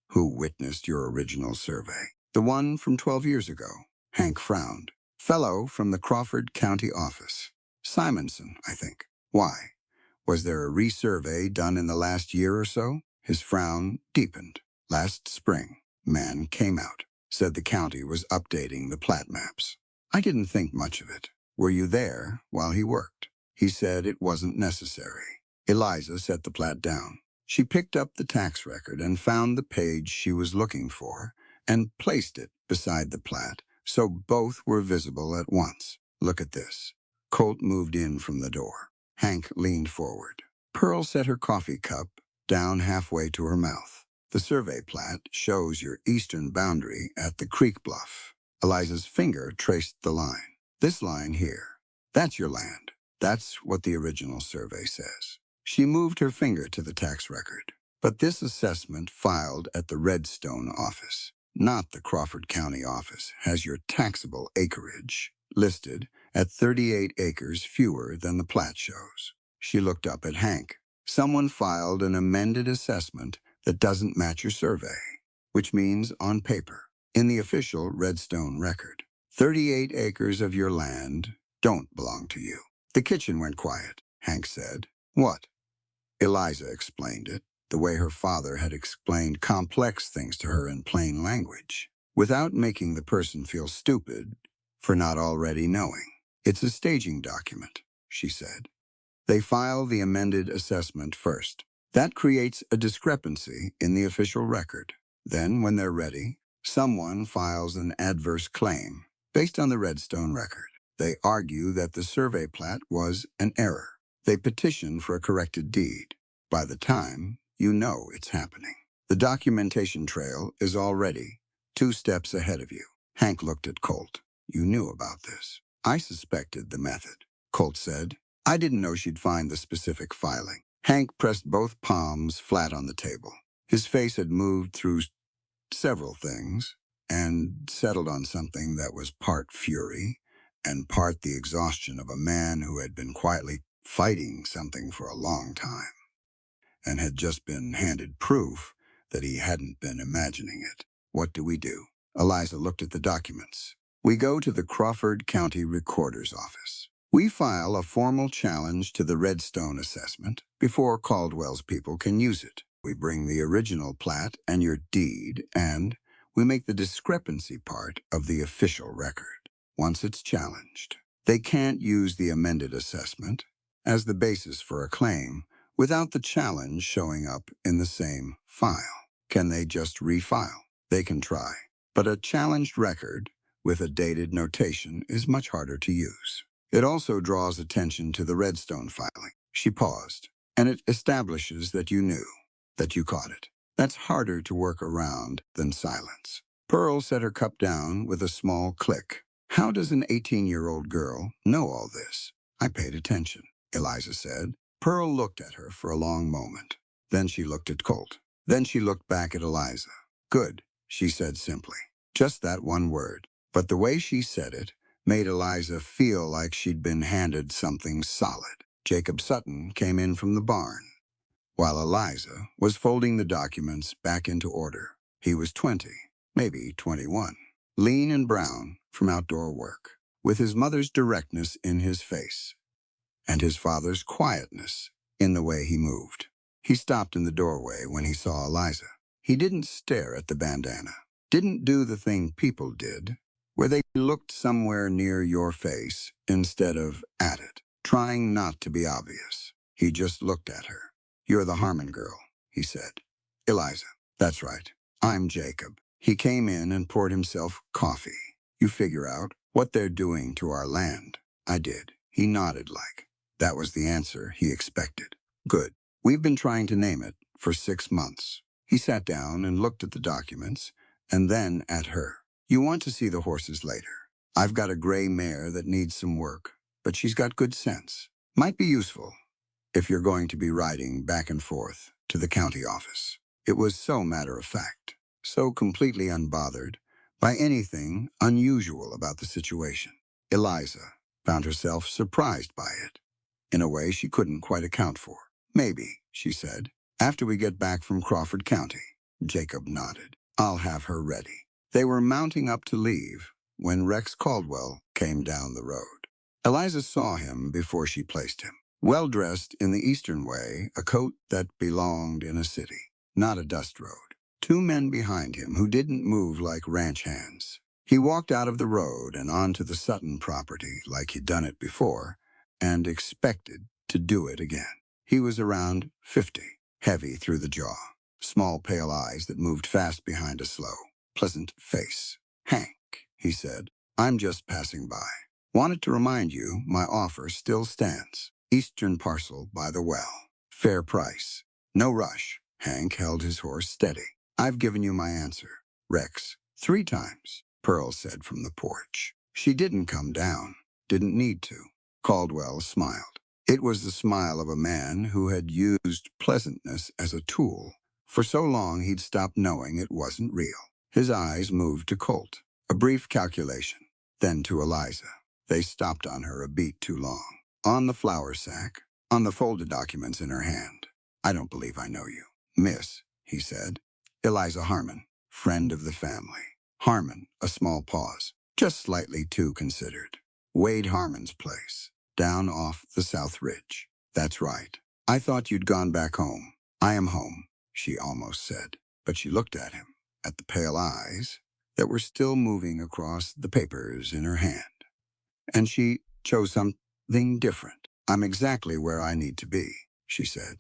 "who witnessed your original survey. The one from 12 years ago." Hank frowned. "Fellow from the Crawford County office. Simonson, I think. Why? Was there a resurvey done in the last year or so?" His frown deepened. "Last spring, man came out. Said the county was updating the plat maps. I didn't think much of it. Were you there while he worked?" He said it wasn't necessary. Eliza set the plat down. She picked up the tax record and found the page she was looking for and placed it beside the plat so both were visible at once. "Look at this." Colt moved in from the door. Hank leaned forward. Pearl set her coffee cup down halfway to her mouth. "The survey plat shows your eastern boundary at the creek bluff." Eliza's finger traced the line. "This line here. That's your land. That's what the original survey says." She moved her finger to the tax record. "But this assessment filed at the Redstone office, not the Crawford County office, has your taxable acreage listed at 38 acres fewer than the plat shows." She looked up at Hank. "Someone filed an amended assessment that doesn't match your survey, which means on paper, in the official Redstone record, 38 acres of your land don't belong to you." The kitchen went quiet. Hank said, "What?" Eliza explained it, the way her father had explained complex things to her in plain language, without making the person feel stupid for not already knowing. "It's a staging document," she said. "They file the amended assessment first. That creates a discrepancy in the official record. Then, when they're ready, someone files an adverse claim based on the Redstone record. They argue that the survey plat was an error. They petition for a corrected deed. By the time you know it's happening, the documentation trail is already 2 steps ahead of you." Hank looked at Colt. "You knew about this." "I suspected the method," Colt said. "I didn't know she'd find the specific filing." Hank pressed both palms flat on the table. His face had moved through several things and settled on something that was part fury and part the exhaustion of a man who had been quietly fighting something for a long time and had just been handed proof that he hadn't been imagining it. "What do we do?" Eliza looked at the documents. "We go to the Crawford County Recorder's office. We file a formal challenge to the Redstone assessment before Caldwell's people can use it. We bring the original plat and your deed, and we make the discrepancy part of the official record. Once it's challenged, they can't use the amended assessment as the basis for a claim without the challenge showing up in the same file. Can they just refile? They can try. But a challenged record with a dated notation is much harder to use. It also draws attention to the Redstone filing." She paused. "And it establishes that you knew, that you caught it. That's harder to work around than silence." Pearl set her cup down with a small click. How does an 18-year-old girl know all this? I paid attention, Eliza said. Pearl looked at her for a long moment. Then she looked at Colt. Then she looked back at Eliza. Good, she said simply. Just that one word. But the way she said it made Eliza feel like she'd been handed something solid. Jacob Sutton came in from the barn, while Eliza was folding the documents back into order. He was 20, maybe 21, lean and brown from outdoor work, with his mother's directness in his face and his father's quietness in the way he moved. He stopped in the doorway when he saw Eliza. He didn't stare at the bandana, didn't do the thing people did, where they looked somewhere near your face instead of at it, trying not to be obvious. He just looked at her. You're the Harmon girl, he said. Eliza, that's right. I'm Jacob. He came in and poured himself coffee. You figure out what they're doing to our land. I did. He nodded like. That was the answer he expected. Good. We've been trying to name it for 6 months. He sat down and looked at the documents, and then at her. You want to see the horses later. I've got a gray mare that needs some work, but she's got good sense. Might be useful if you're going to be riding back and forth to the county office. It was so matter-of-fact, so completely unbothered by anything unusual about the situation. Eliza found herself surprised by it, in a way she couldn't quite account for. Maybe, she said, after we get back from Crawford County. Jacob nodded. I'll have her ready. They were mounting up to leave when Rex Caldwell came down the road. Eliza saw him before she placed him. Well-dressed in the Eastern way, a coat that belonged in a city, not a dust road. 2 men behind him who didn't move like ranch hands. He walked out of the road and onto the Sutton property like he'd done it before and expected to do it again. He was around 50, heavy through the jaw, small pale eyes that moved fast behind a slow, pleasant face. Hank, he said, I'm just passing by. Wanted to remind you my offer still stands. Eastern parcel by the well. Fair price. No rush. Hank held his horse steady. I've given you my answer, Rex. 3 times, Pearl said from the porch. She didn't come down. Didn't need to. Caldwell smiled. It was the smile of a man who had used pleasantness as a tool. For so long he'd stopped knowing it wasn't real. His eyes moved to Colt. A brief calculation. Then to Eliza. They stopped on her a beat too long. On the flour sack, on the folded documents in her hand. I don't believe I know you. Miss, he said. Eliza Harmon, friend of the family. Harmon, a small pause, just slightly too considered. Wade Harmon's place, down off the South Ridge. That's right. I thought you'd gone back home. I am home, she almost said. But she looked at him, at the pale eyes that were still moving across the papers in her hand. And she chose something different. I'm exactly where I need to be, she said.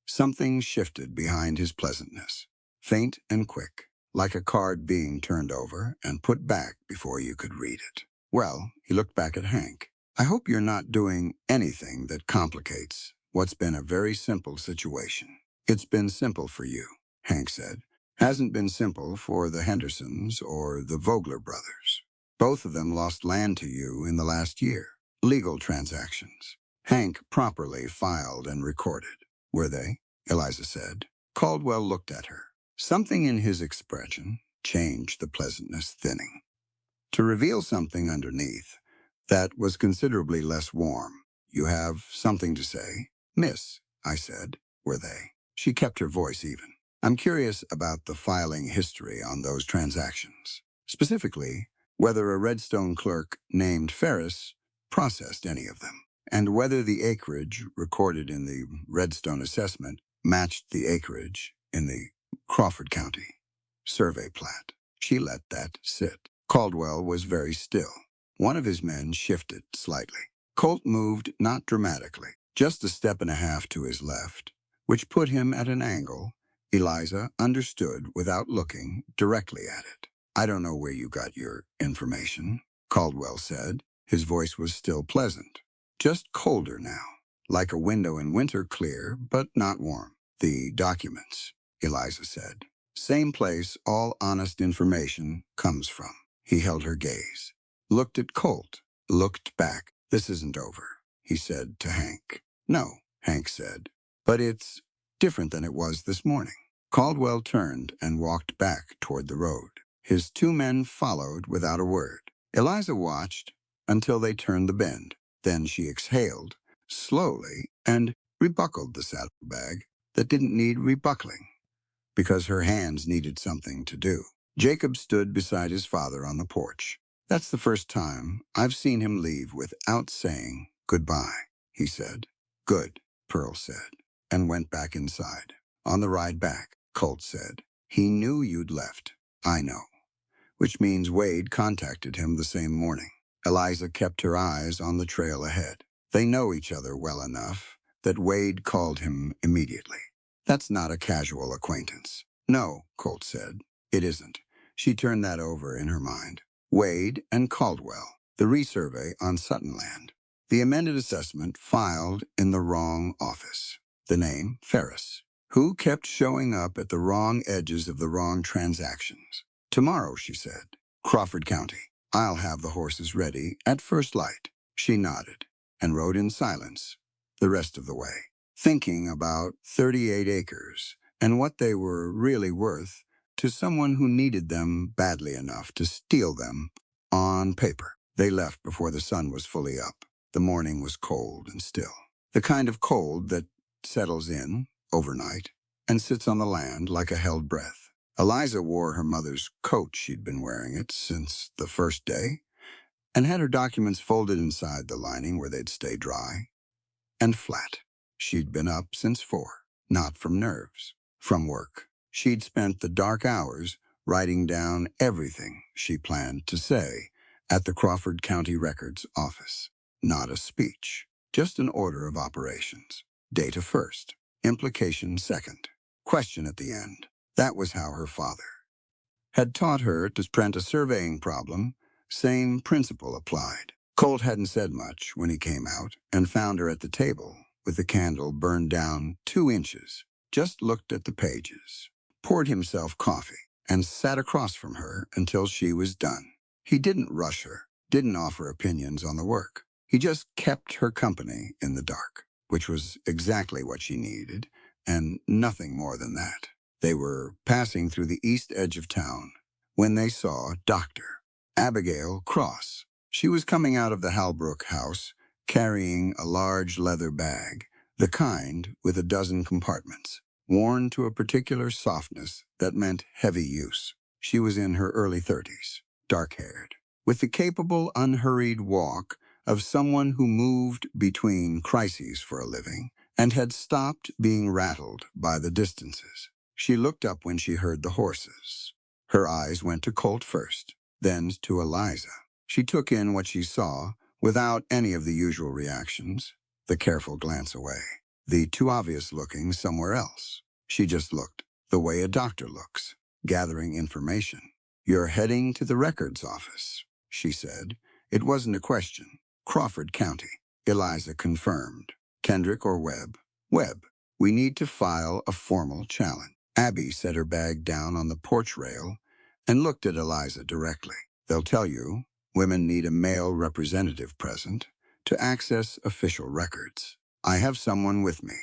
Something shifted behind his pleasantness, faint and quick, like a card being turned over and put back before you could read it. Well, he looked back at Hank. I hope you're not doing anything that complicates what's been a very simple situation. It's been simple for you, Hank said. Hasn't been simple for the Hendersons or the Vogler brothers. Both of them lost land to you in the last year. Legal transactions. Hank properly filed and recorded. Were they? Eliza said. Caldwell looked at her. Something in his expression changed the pleasantness thinning, to reveal something underneath that was considerably less warm. You have something to say? Miss, I said. Were they? She kept her voice even. I'm curious about the filing history on those transactions. Specifically, whether a Redstone clerk named Ferris processed any of them, and whether the acreage recorded in the Redstone assessment matched the acreage in the Crawford County survey plat. She let that sit. Caldwell was very still. One of his men shifted slightly. Colt moved not dramatically, just a step and a half to his left, which put him at an angle Eliza understood without looking directly at it. I don't know where you got your information, Caldwell said. His voice was still pleasant, just colder now, like a window in winter, clear but not warm. The documents, Eliza said. Same place all honest information comes from. He held her gaze, looked at Colt, looked back. This isn't over, he said to Hank. No, Hank said, but it's different than it was this morning. Caldwell turned and walked back toward the road. His two men followed without a word. Eliza watched until they turned the bend. Then she exhaled slowly and rebuckled the saddlebag that didn't need rebuckling because her hands needed something to do. Jacob stood beside his father on the porch. That's the first time I've seen him leave without saying goodbye, he said. Good, Pearl said, and went back inside. On the ride back, Colt said, he knew you'd left. I know, which means Wade contacted him the same morning. Eliza kept her eyes on the trail ahead. They know each other well enough that Wade called him immediately. That's not a casual acquaintance. No, Colt said. It isn't. She turned that over in her mind. Wade and Caldwell, the resurvey on Suttonland. The amended assessment filed in the wrong office. The name, Ferris. Who kept showing up at the wrong edges of the wrong transactions? Tomorrow, she said. Crawford County. I'll have the horses ready at first light. She nodded and rode in silence the rest of the way, thinking about 38 acres and what they were really worth to someone who needed them badly enough to steal them on paper. They left before the sun was fully up. The morning was cold and still, the kind of cold that settles in overnight and sits on the land like a held breath. Eliza wore her mother's coat. She'd been wearing it since the first day and had her documents folded inside the lining where they'd stay dry and flat. She'd been up since 4, not from nerves, from work. She'd spent the dark hours writing down everything she planned to say at the Crawford County Records office. Not a speech, just an order of operations. Data first, implication second, question at the end. That was how her father had taught her to print a surveying problem. Same principle applied. Colt hadn't said much when he came out and found her at the table with the candle burned down 2 inches, just looked at the pages, poured himself coffee, and sat across from her until she was done. He didn't rush her, didn't offer opinions on the work. He just kept her company in the dark, which was exactly what she needed, and nothing more than that. They were passing through the east edge of town when they saw Dr. Abigail Cross. She was coming out of the Halbrook house, carrying a large leather bag, the kind with a dozen compartments, worn to a particular softness that meant heavy use. She was in her early 30s, dark-haired, with the capable, unhurried walk of someone who moved between crises for a living and had stopped being rattled by the distances. She looked up when she heard the horses. Her eyes went to Colt first, then to Eliza. She took in what she saw without any of the usual reactions, the careful glance away, the too obvious looking somewhere else. She just looked, the way a doctor looks, gathering information. You're heading to the records office, she said. It wasn't a question. Crawford County, Eliza confirmed. Kendrick or Webb? Webb. We need to file a formal challenge. Abby set her bag down on the porch rail and looked at Eliza directly. They'll tell you women need a male representative present to access official records. I have someone with me,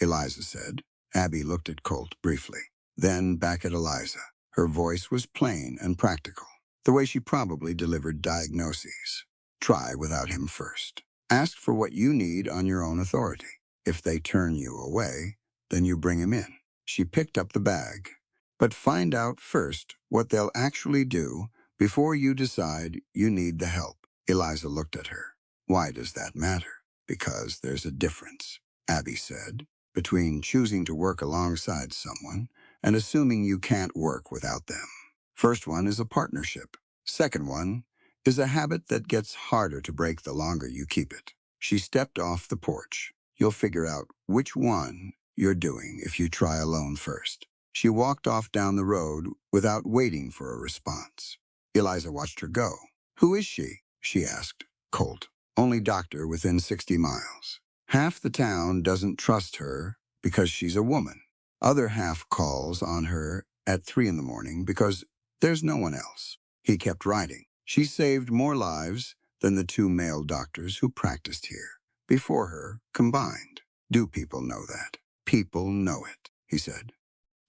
Eliza said. Abby looked at Colt briefly, then back at Eliza. Her voice was plain and practical, the way she probably delivered diagnoses. Try without him first. Ask for what you need on your own authority. If they turn you away, then you bring him in. She picked up the bag. But find out first what they'll actually do before you decide you need the help. Eliza looked at her. Why does that matter? Because there's a difference, Abby said, between choosing to work alongside someone and assuming you can't work without them. First one is a partnership. Second one is a habit that gets harder to break the longer you keep it. She stepped off the porch. You'll figure out which one you're doing if you try alone first. She walked off down the road without waiting for a response. Eliza watched her go. Who is she asked. Colt. Only doctor within 60 miles. Half the town doesn't trust her because she's a woman. Other half calls on her at 3 in the morning because there's no one else. He kept writing. She saved more lives than the 2 male doctors who practiced here before her combined. Do people know that? People know it, he said.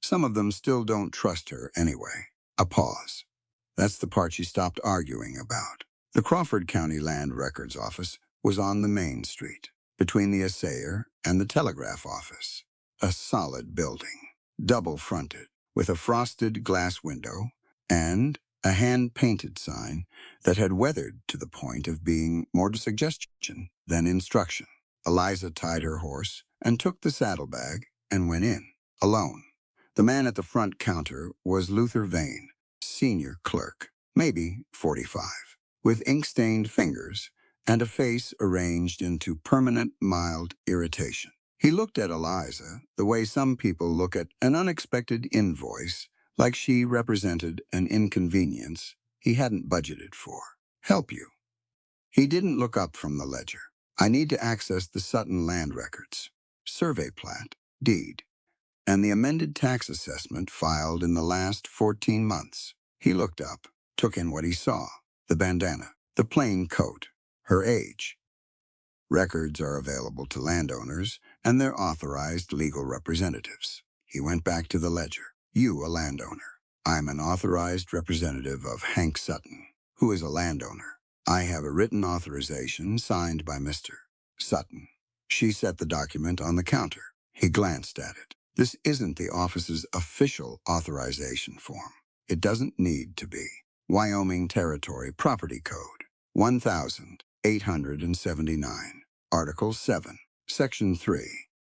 Some of them still don't trust her anyway. A pause. That's the part she stopped arguing about. The Crawford County Land Records Office was on the main street, between the assayer and the telegraph office. A solid building, double-fronted, with a frosted glass window and a hand-painted sign that had weathered to the point of being more suggestion than instruction. Eliza tied her horse and took the saddlebag and went in, alone. The man at the front counter was Luther Vane, senior clerk, maybe 45, with ink-stained fingers and a face arranged into permanent mild irritation. He looked at Eliza the way some people look at an unexpected invoice, like she represented an inconvenience he hadn't budgeted for. Help you. He didn't look up from the ledger. I need to access the Sutton land records, survey plat, deed, and the amended tax assessment filed in the last 14 months. He looked up, took in what he saw, the bandana, the plain coat, her age. Records are available to landowners and their authorized legal representatives. He went back to the ledger. You, a landowner. I'm an authorized representative of Hank Sutton, who is a landowner. I have a written authorization signed by Mr. Sutton. She set the document on the counter. He glanced at it. This isn't the office's official authorization form. It doesn't need to be. Wyoming Territory Property Code, 1879, Article 7, Section 3.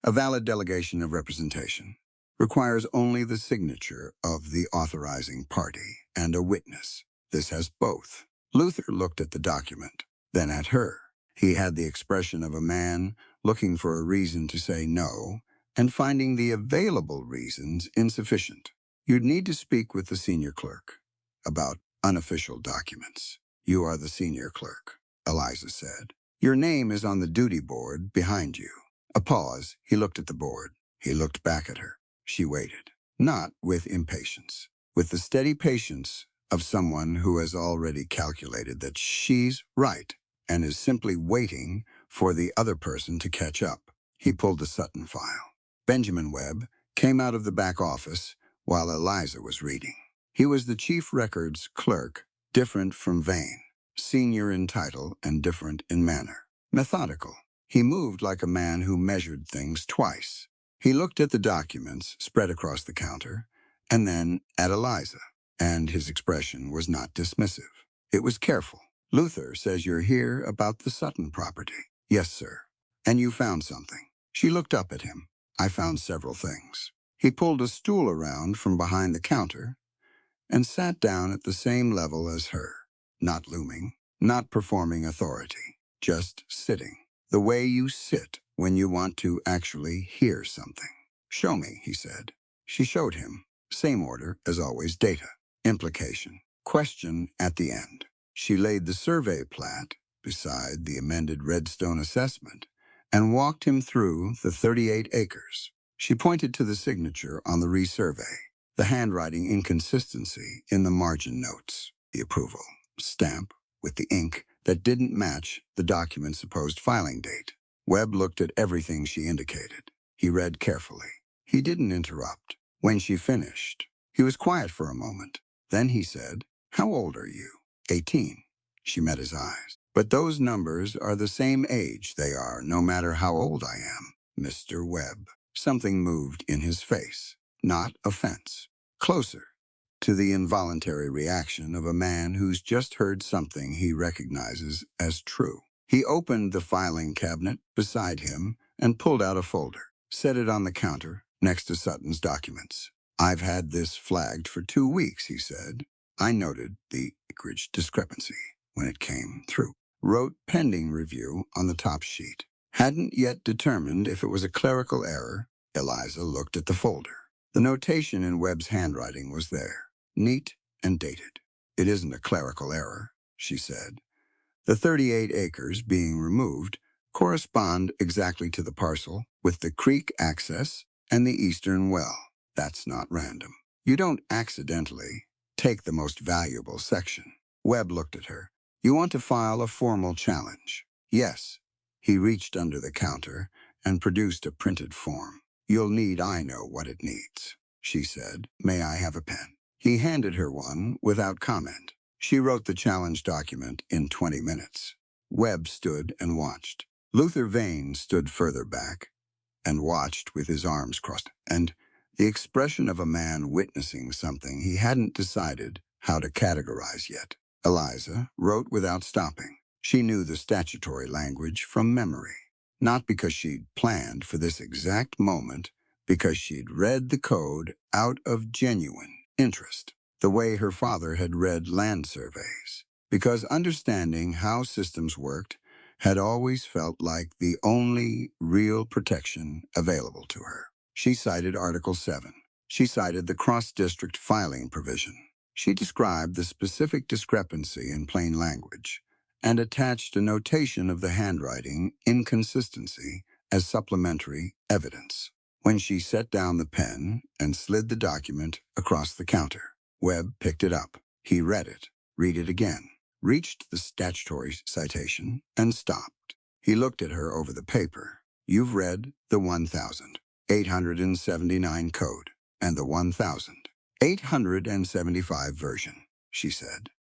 A valid delegation of representation requires only the signature of the authorizing party and a witness. This has both. Luther looked at the document, then at her. He had the expression of a man looking for a reason to say no and finding the available reasons insufficient. You'd need to speak with the senior clerk about unofficial documents. You are the senior clerk, Eliza said. Your name is on the duty board behind you. A pause. He looked at the board. He looked back at her. She waited, not with impatience, with the steady patience of someone who has already calculated that she's right and is simply waiting for the other person to catch up. He pulled the Sutton file. Benjamin Webb came out of the back office while Eliza was reading. He was the chief records clerk, different from Vane, senior in title and different in manner. Methodical. He moved like a man who measured things twice. He looked at the documents spread across the counter, and then at Eliza, and his expression was not dismissive. It was careful. Luther says you're here about the Sutton property. Yes, sir. And you found something. She looked up at him. I found several things. He pulled a stool around from behind the counter and sat down at the same level as her, not looming, not performing authority, just sitting, the way you sit when you want to actually hear something. Show me, he said. She showed him. Same order as always, data, implication, question at the end. She laid the survey plat beside the amended Redstone assessment and walked him through the 38 acres. She pointed to the signature on the resurvey, the handwriting inconsistency in the margin notes, the approval stamp with the ink that didn't match the document's supposed filing date. Webb looked at everything she indicated. He read carefully. He didn't interrupt. When she finished, he was quiet for a moment. Then he said, "How old are you?" 18. She met his eyes. But those numbers are the same age they are, no matter how old I am, Mr. Webb. Something moved in his face, not offense. Closer to the involuntary reaction of a man who's just heard something he recognizes as true. He opened the filing cabinet beside him and pulled out a folder, set it on the counter next to Sutton's documents. I've had this flagged for 2 weeks, he said. I noted the acreage discrepancy when it came through. Wrote pending review on the top sheet. Hadn't yet determined if it was a clerical error. Eliza looked at the folder. The notation in Webb's handwriting was there, neat and dated. It isn't a clerical error, she said. The 38 acres being removed correspond exactly to the parcel with the creek access and the eastern well. That's not random. You don't accidentally take the most valuable section. Webb looked at her. You want to file a formal challenge? Yes. He reached under the counter and produced a printed form. You'll need I know what it needs, she said. May I have a pen? He handed her one without comment. She wrote the challenge document in 20 minutes. Webb stood and watched. Luther Vane stood further back and watched with his arms crossed, and the expression of a man witnessing something he hadn't decided how to categorize yet. Eliza wrote without stopping. She knew the statutory language from memory, not because she'd planned for this exact moment, because she'd read the code out of genuine interest, the way her father had read land surveys, because understanding how systems worked had always felt like the only real protection available to her. She cited Article 7. She cited the cross-district filing provision. She described the specific discrepancy in plain language and attached a notation of the handwriting inconsistency as supplementary evidence. When she set down the pen and slid the document across the counter, Webb picked it up. He read it, read it again, reached the statutory citation, and stopped. He looked at her over the paper. You've read the 1,879 code and the 1,875 version, she said.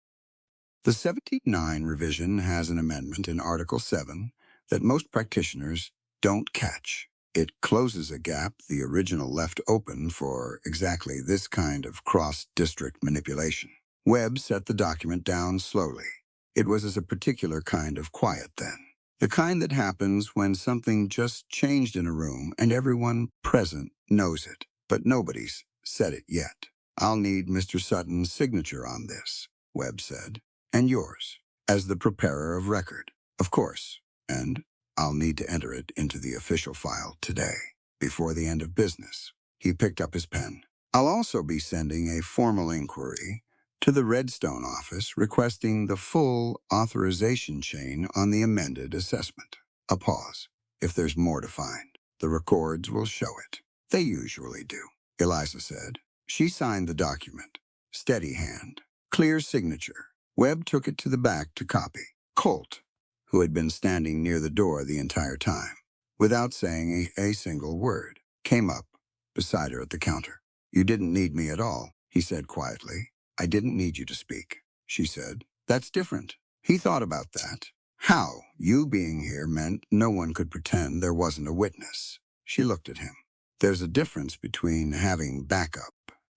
The 79 revision has an amendment in Article 7 that most practitioners don't catch. It closes a gap the original left open for exactly this kind of cross-district manipulation. Webb set the document down slowly. It was as a particular kind of quiet then. The kind that happens when something just changed in a room and everyone present knows it, but nobody's said it yet. I'll need Mr. Sutton's signature on this, Webb said, and yours, as the preparer of record, of course, and I'll need to enter it into the official file today, before the end of business. He picked up his pen. I'll also be sending a formal inquiry to the Redstone office requesting the full authorization chain on the amended assessment. A pause. If there's more to find, the records will show it. They usually do, Eliza said. She signed the document. Steady hand. Clear signature. Webb took it to the back to copy. Colt, who had been standing near the door the entire time, without saying a single word, came up beside her at the counter. You didn't need me at all, he said quietly. I didn't need you to speak, she said. That's different. He thought about that. How you being here meant no one could pretend there wasn't a witness. She looked at him. There's a difference between having backup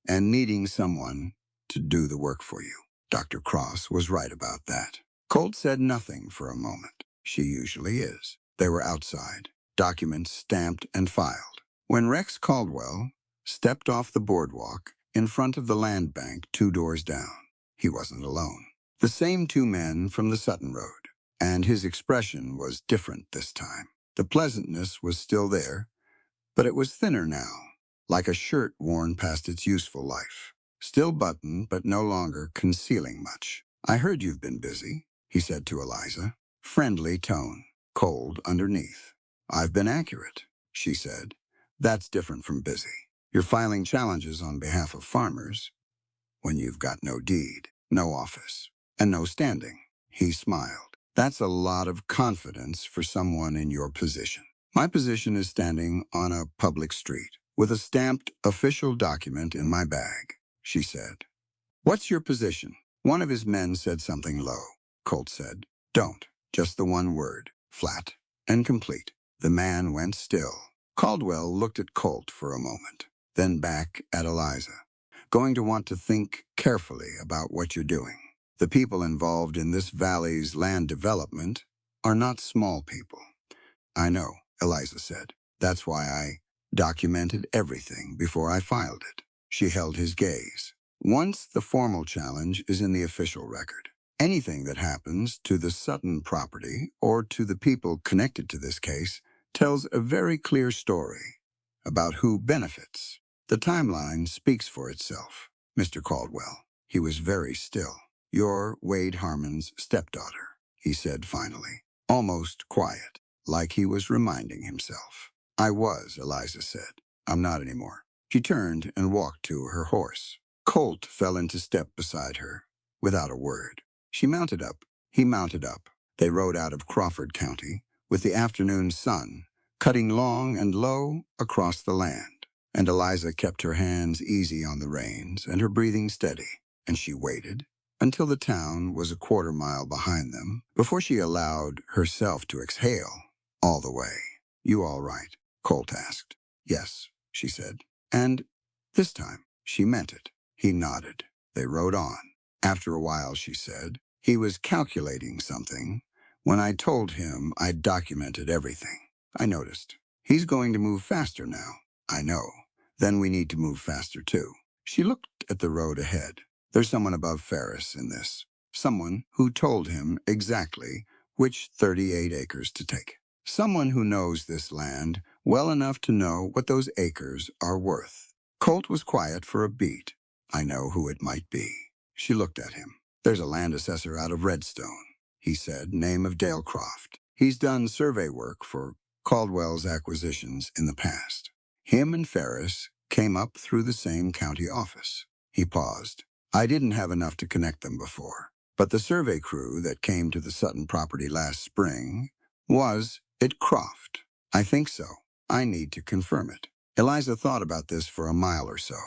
and needing someone to do the work for you. Dr. Cross was right about that. Colt said nothing for a moment. She usually is. They were outside, documents stamped and filed, when Rex Caldwell stepped off the boardwalk in front of the land bank 2 doors down. He wasn't alone. The same 2 men from the Sutton Road, and his expression was different this time. The pleasantness was still there, but it was thinner now, like a shirt worn past its useful life. Still buttoned, but no longer concealing much. I heard you've been busy, he said to Eliza. Friendly tone, cold underneath. I've been accurate, she said. That's different from busy. You're filing challenges on behalf of farmers when you've got no deed, no office, and no standing. He smiled. That's a lot of confidence for someone in your position. My position is standing on a public street with a stamped official document in my bag, she said. What's your position? One of his men said something low. Colt said, don't, just the one word, flat and complete. The man went still. Caldwell looked at Colt for a moment, then back at Eliza. Going to want to think carefully about what you're doing. The people involved in this valley's land development are not small people. I know, Eliza said. That's why I documented everything before I filed it. She held his gaze. Once the formal challenge is in the official record, anything that happens to the Sutton property or to the people connected to this case tells a very clear story about who benefits. The timeline speaks for itself, Mr. Caldwell. He was very still. You're Wade Harmon's stepdaughter, he said finally, almost quiet, like he was reminding himself. I was, Eliza said. I'm not anymore. She turned and walked to her horse. Colt fell into step beside her, without a word. She mounted up. He mounted up. They rode out of Crawford County, with the afternoon sun cutting long and low across the land. And Eliza kept her hands easy on the reins and her breathing steady, and she waited until the town was a quarter-mile behind them before she allowed herself to exhale all the way. "You all right?" Colt asked. "Yes," she said. And this time, she meant it. He nodded. They rode on. After a while, she said, "He was calculating something when I told him I'd documented everything. I noticed. He's going to move faster now. I know. Then we need to move faster, too." She looked at the road ahead. There's someone above Ferris in this. Someone who told him exactly which 38 acres to take. Someone who knows this land well enough to know what those acres are worth. Colt was quiet for a beat. "I know who it might be." She looked at him. "There's a land assessor out of Redstone," he said, "name of Dale Croft. He's done survey work for Caldwell's acquisitions in the past. Him and Ferris came up through the same county office." He paused. "I didn't have enough to connect them before, but the survey crew that came to the Sutton property last spring was it Croft? I think so. I need to confirm it." Eliza thought about this for a mile or so.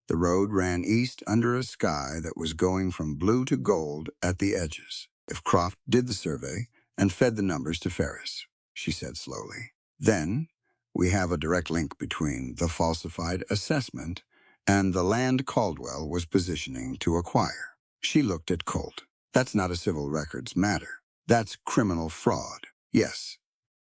The road ran east under a sky that was going from blue to gold at the edges. "If Croft did the survey and fed the numbers to Ferris," she said slowly, "then we have a direct link between the falsified assessment and the land Caldwell was positioning to acquire." She looked at Colt. "That's not a civil records matter. That's criminal fraud." "Yes.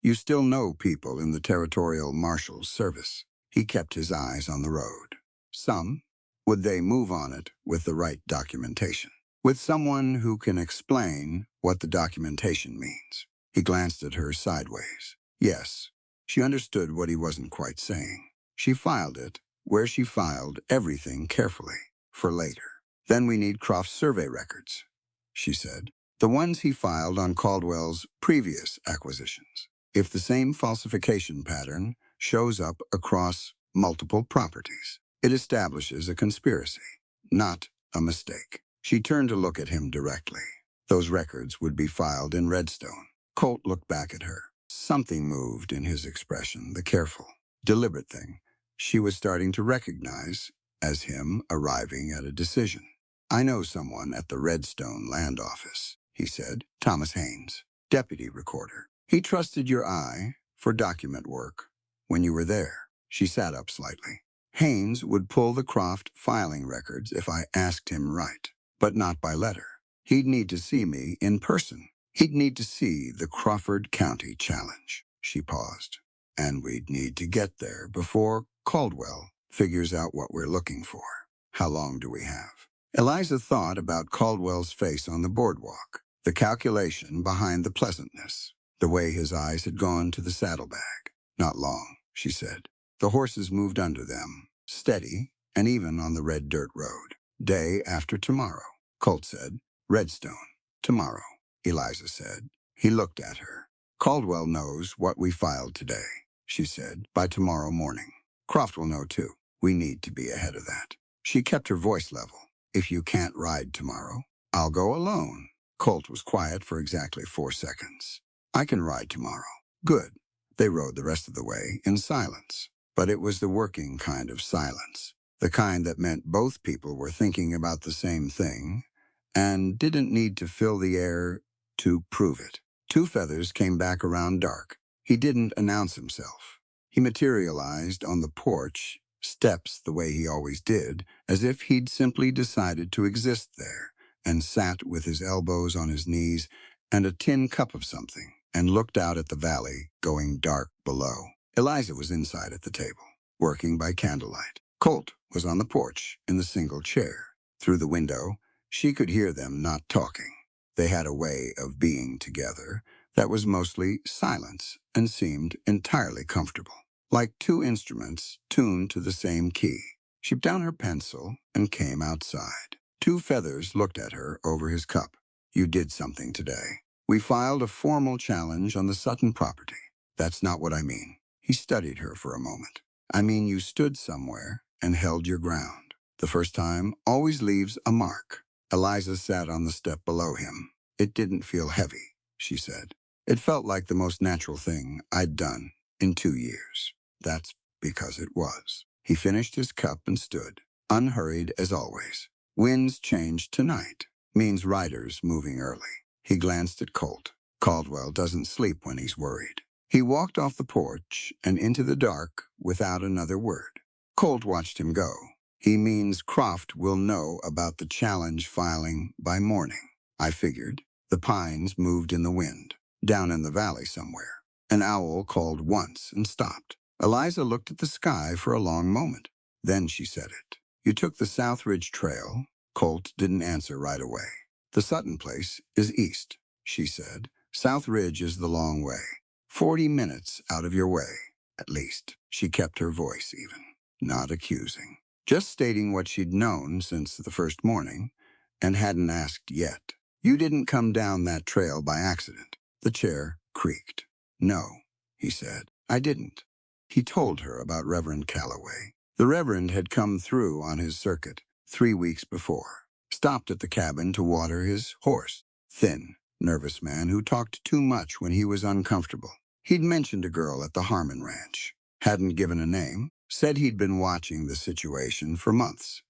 You still know people in the Territorial Marshal's service." He kept his eyes on the road. "Some. Would they move on it with the right documentation? With someone who can explain what the documentation means?" He glanced at her sideways. "Yes." She understood what he wasn't quite saying. She filed it where she filed everything carefully, for later. "Then we need Croft's survey records," she said. "The ones he filed on Caldwell's previous acquisitions. If the same falsification pattern shows up across multiple properties, it establishes a conspiracy, not a mistake." She turned to look at him directly. "Those records would be filed in Redstone." Colt looked back at her. Something moved in his expression, the careful, deliberate thing she was starting to recognize as him arriving at a decision. "I know someone at the Redstone Land Office," he said. "Thomas Haynes, deputy recorder. He trusted your eye for document work when you were there." She sat up slightly. "Haynes would pull the Croft filing records if I asked him right, but not by letter. He'd need to see me in person. He'd need to see the Crawford County challenge." She paused. "And we'd need to get there before Caldwell figures out what we're looking for. How long do we have?" Eliza thought about Caldwell's face on the boardwalk, the calculation behind the pleasantness, the way his eyes had gone to the saddlebag. "Not long," she said. The horses moved under them, steady and even on the red dirt road. "Day after tomorrow," Colt said. "Redstone, tomorrow," Eliza said. He looked at her. "Caldwell knows what we filed today," she said. "By tomorrow morning. Croft will know too. We need to be ahead of that." She kept her voice level. "If you can't ride tomorrow, I'll go alone." Colt was quiet for exactly 4 seconds. "I can ride tomorrow." "Good." They rode the rest of the way in silence. But it was the working kind of silence, the kind that meant both people were thinking about the same thing and didn't need to fill the air to prove it. Two Feathers came back around dark. He didn't announce himself. He materialized on the porch steps the way he always did, as if he'd simply decided to exist there, and sat with his elbows on his knees and a tin cup of something, and looked out at the valley going dark below. Eliza was inside at the table, working by candlelight. Colt was on the porch in the single chair. Through the window, she could hear them not talking. They had a way of being together that was mostly silence and seemed entirely comfortable, like two instruments tuned to the same key. She put down her pencil and came outside. Two Feathers looked at her over his cup. "You did something today. We filed a formal challenge on the Sutton property." "That's not what I mean." He studied her for a moment. "I mean you stood somewhere and held your ground. The first time always leaves a mark. Eliza sat on the step below him. It didn't feel heavy, she said. It felt like the most natural thing I'd done in 2 years. That's because it was. He finished his cup and stood, unhurried as always. Winds changed tonight. Means riders moving early. He glanced at Colt. Caldwell doesn't sleep when he's worried. He walked off the porch and into the dark without another word. Colt watched him go. He means Croft will know about the challenge filing by morning. I figured. The pines moved in the wind, down in the valley somewhere. An owl called once and stopped. Eliza looked at the sky for a long moment. Then she said it. You took the South Ridge Trail. Colt didn't answer right away. The Sutton place is east, she said. South Ridge is the long way. 40 minutes out of your way, at least. She kept her voice even, not accusing. Just stating what she'd known since the first morning and hadn't asked yet. You didn't come down that trail by accident. The chair creaked. No, he said, I didn't. He told her about Reverend Calloway. The Reverend had come through on his circuit 3 weeks before. Stopped at the cabin to water his horse. Thin, nervous man who talked too much when he was uncomfortable. He'd mentioned a girl at the Harmon Ranch. Hadn't given a name. Said he'd been watching the situation for months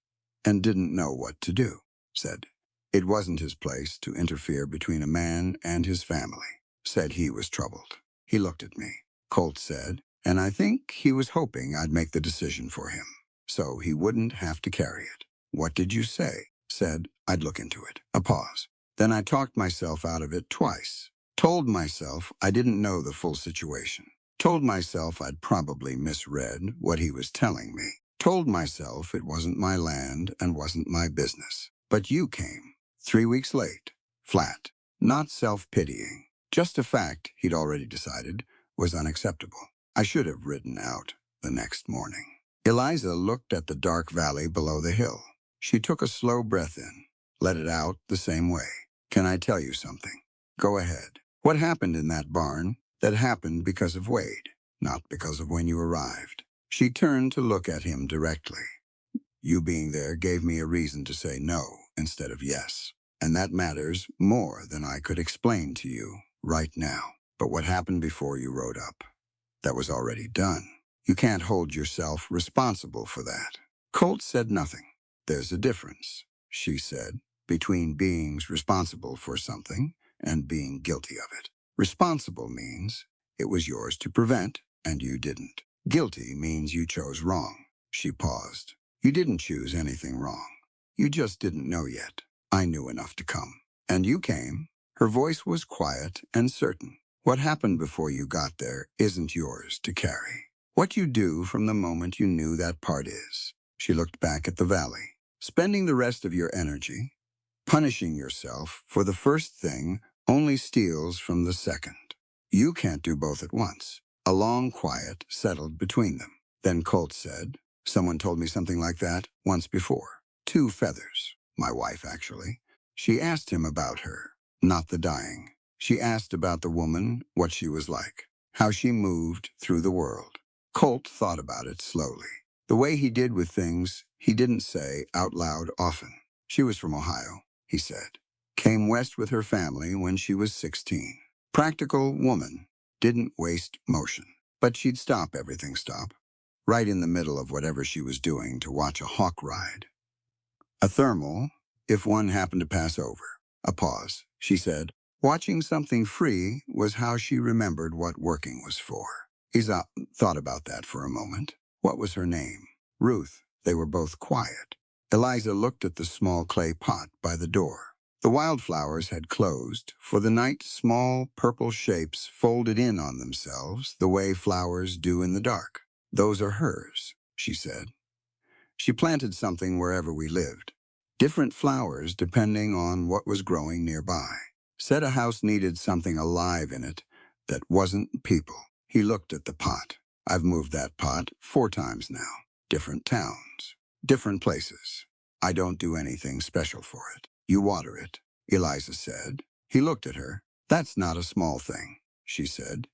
and didn't know what to do. Said it wasn't his place to interfere between a man and his family. Said he was troubled. He looked at me. Colt said, and I think he was hoping I'd make the decision for him, so he wouldn't have to carry it. What did you say? Said I'd look into it. A pause. Then I talked myself out of it twice. Told myself I didn't know the full situation. Told myself I'd probably misread what he was telling me. Told myself it wasn't my land and wasn't my business. But you came, 3 weeks late, flat, not self-pitying. Just a fact he'd already decided was unacceptable. I should have ridden out the next morning. Eliza looked at the dark valley below the hill. She took a slow breath in, let it out the same way. Can I tell you something? Go ahead. What happened in that barn? That happened because of Wade, not because of when you arrived. She turned to look at him directly. You being there gave me a reason to say no instead of yes. And that matters more than I could explain to you right now. But what happened before you rode up? That was already done. You can't hold yourself responsible for that. Colt said nothing. There's a difference, she said, between being responsible for something and being guilty of it. Responsible means it was yours to prevent, and you didn't. Guilty means you chose wrong. She paused. You didn't choose anything wrong. You just didn't know yet. I knew enough to come. And you came. Her voice was quiet and certain. What happened before you got there isn't yours to carry. What you do from the moment you knew that part is. She looked back at the valley. Spending the rest of your energy, punishing yourself for the first thing only steals from the second. You can't do both at once. A long quiet settled between them. Then Colt said, someone told me something like that once before. 2 feathers. My wife, actually. She asked him about her, not the dying. She asked about the woman, what she was like, how she moved through the world. Colt thought about it slowly. The way he did with things he didn't say out loud often. She was from Ohio, he said. Came west with her family when she was 16. Practical woman. Didn't waste motion. But she'd stop everything right in the middle of whatever she was doing to watch a hawk ride. A thermal, if one happened to pass over. A pause. She said, watching something free was how she remembered what working was for. Isa thought about that for a moment. What was her name? Ruth. They were both quiet. Eliza looked at the small clay pot by the door. The wildflowers had closed. For the night, small purple shapes folded in on themselves the way flowers do in the dark. Those are hers, she said. She planted something wherever we lived. Different flowers depending on what was growing nearby. Said a house needed something alive in it that wasn't people. He looked at the pot. I've moved that pot 4 times now. Different towns. Different places. I don't do anything special for it. You water it, Eliza said. He looked at her. That's not a small thing, she said.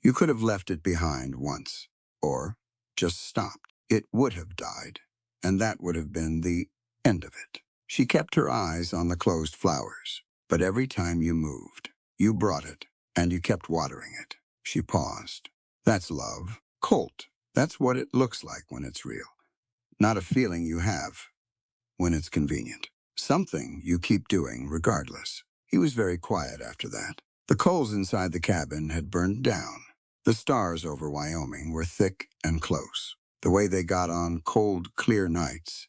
You could have left it behind once, or just stopped. It would have died. and that would have been the end of it. She kept her eyes on the closed flowers. But every time you moved, you brought it, and you kept watering it. She paused. That's love. Colt. That's what it looks like when it's real. Not a feeling you have when it's convenient. Something you keep doing regardless. He was very quiet after that. The coals inside the cabin had burned down. The stars over Wyoming were thick and close, the way they got on cold, clear nights,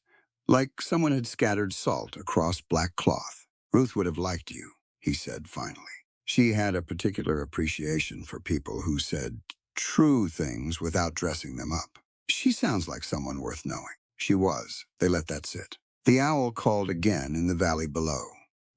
like someone had scattered salt across black cloth. Ruth would have liked you, he said finally. She had a particular appreciation for people who said true things without dressing them up. She sounds like someone worth knowing. She was. They let that sit. The owl called again in the valley below.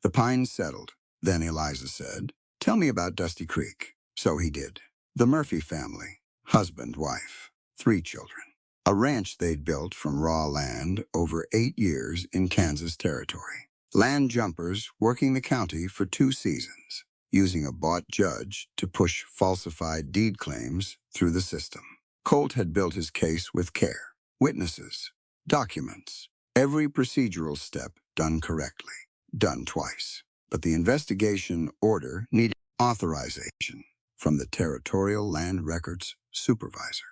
The pines settled. Then Eliza said, "Tell me about Dusty Creek." So he did. The Murphy family, husband, wife, 3 children. A ranch they'd built from raw land over 8 years in Kansas territory. Land jumpers working the county for 2 seasons, using a bought judge to push falsified deed claims through the system. Colt had built his case with care. Witnesses, documents, every procedural step done correctly, done twice. But the investigation order needed authorization from the Territorial Land Records Supervisor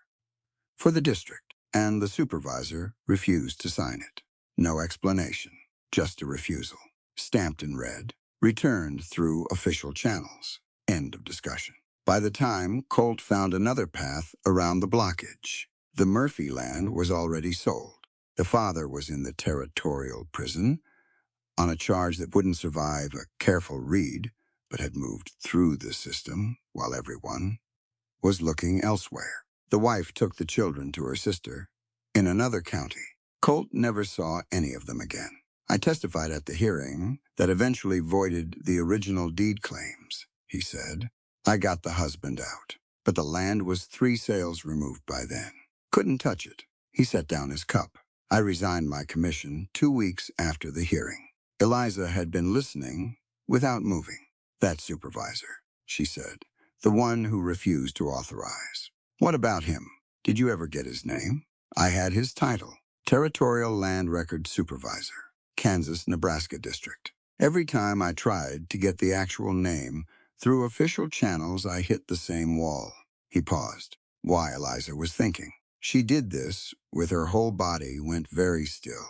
for the district, and the supervisor refused to sign it. No explanation, just a refusal. Stamped in red, returned through official channels. End of discussion. By the time Colt found another path around the blockage, the Murphy land was already sold. The father was in the territorial prison on a charge that wouldn't survive a careful read, but had moved through the system while everyone was looking elsewhere. The wife took the children to her sister in another county. Colt never saw any of them again. I testified at the hearing that eventually voided the original deed claims, he said. I got the husband out, but the land was 3 sales removed by then. Couldn't touch it. He set down his cup. I resigned my commission 2 weeks after the hearing. Eliza had been listening without moving. That supervisor, she said, the one who refused to authorize. What about him? Did you ever get his name? I had his title, Territorial Land Record Supervisor, Kansas-Nebraska District. Every time I tried to get the actual name through official channels, I hit the same wall. He paused. Why, Eliza was thinking. She did this with her whole body went very still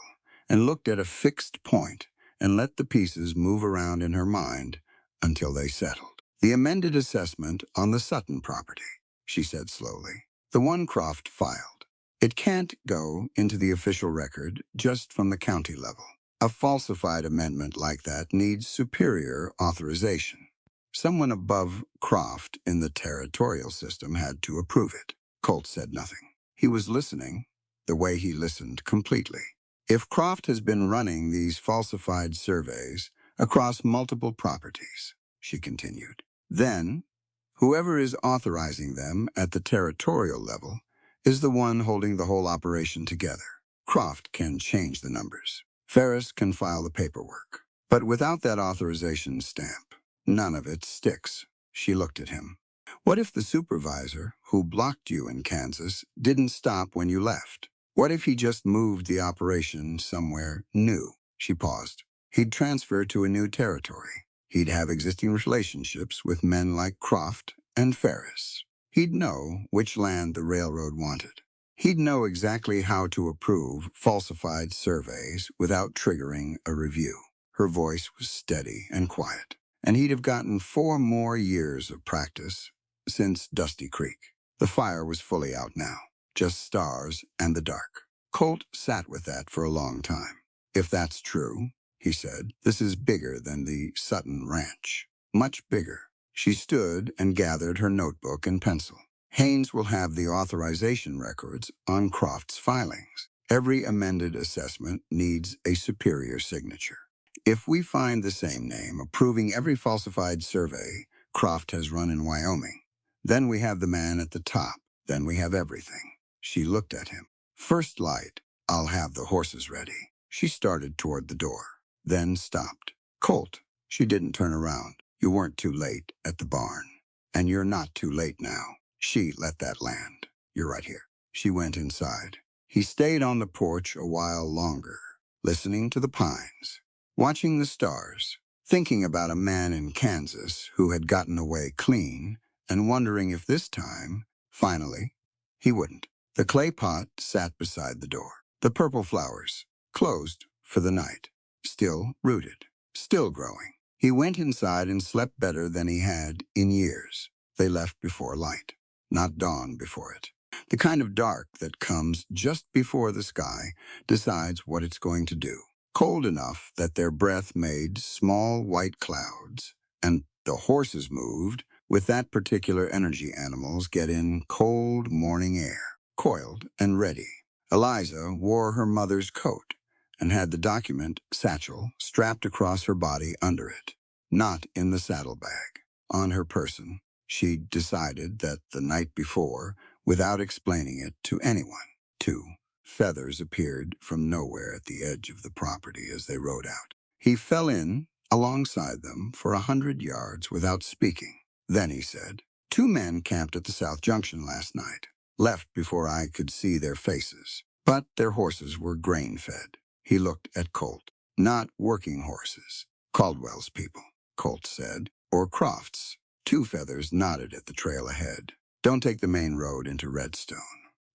and looked at a fixed point and let the pieces move around in her mind until they settled. The amended assessment on the Sutton property, she said slowly. The one Croft filed. It can't go into the official record just from the county level. A falsified amendment like that needs superior authorization. Someone above Croft in the territorial system had to approve it. Colt said nothing. He was listening the way he listened completely. If Croft has been running these falsified surveys across multiple properties, she continued, then whoever is authorizing them at the territorial level is the one holding the whole operation together. Croft can change the numbers. Ferris can file the paperwork. But without that authorization stamp, none of it sticks. She looked at him. What if the supervisor who blocked you in Kansas didn't stop when you left? What if he just moved the operation somewhere new? She paused. He'd transfer to a new territory. He'd have existing relationships with men like Croft and Ferris. He'd know which land the railroad wanted. He'd know exactly how to approve falsified surveys without triggering a review. Her voice was steady and quiet, and he'd have gotten 4 more years of practice since Dusty Creek. The fire was fully out now, just stars and the dark. Colt sat with that for a long time. If that's true, he said, this is bigger than the Sutton Ranch. Much bigger. She stood and gathered her notebook and pencil. Haynes will have the authorization records on Croft's filings. Every amended assessment needs a superior signature. If we find the same name approving every falsified survey Croft has run in Wyoming, then we have the man at the top. Then we have everything. She looked at him. First light, I'll have the horses ready. She started toward the door, then stopped. Colt, she didn't turn around. You weren't too late at the barn. And you're not too late now. She let that land. You're right here. She went inside. He stayed on the porch a while longer, listening to the pines, watching the stars, thinking about a man in Kansas who had gotten away clean and wondering if this time, finally, he wouldn't. The clay pot sat beside the door. The purple flowers, closed for the night, still rooted, still growing. He went inside and slept better than he had in years. They left before light, not dawn before it. The kind of dark that comes just before the sky decides what it's going to do. Cold enough that their breath made small white clouds, and the horses moved with that particular energy animals get in cold morning air, coiled and ready. Eliza wore her mother's coat and had the document satchel strapped across her body under it, not in the saddlebag. On her person, she decided that the night before, without explaining it to anyone. 2 feathers appeared from nowhere at the edge of the property as they rode out. He fell in alongside them for 100 yards without speaking. Then he said, 2 men camped at the South Junction last night, left before I could see their faces, but their horses were grain-fed. He looked at Colt. Not working horses. Caldwell's people, Colt said, or Croft's. 2 feathers nodded at the trail ahead. Don't take the main road into Redstone.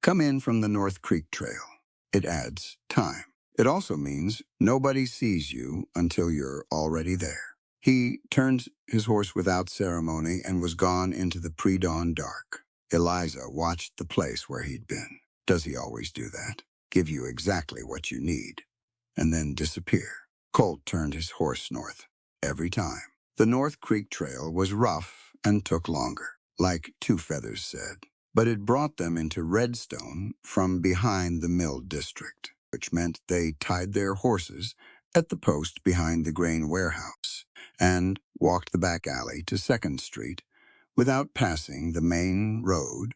Come in from the North Creek Trail. It adds time. It also means nobody sees you until you're already there. He turned his horse without ceremony and was gone into the pre-dawn dark. Eliza watched the place where he'd been. Does he always do that? Give you exactly what you need, and then disappear. Colt turned his horse north. Every time. The North Creek Trail was rough and took longer, like 2 feathers said. But it brought them into Redstone from behind the mill district, which meant they tied their horses at the post behind the grain warehouse and walked the back alley to 2nd Street without passing the main road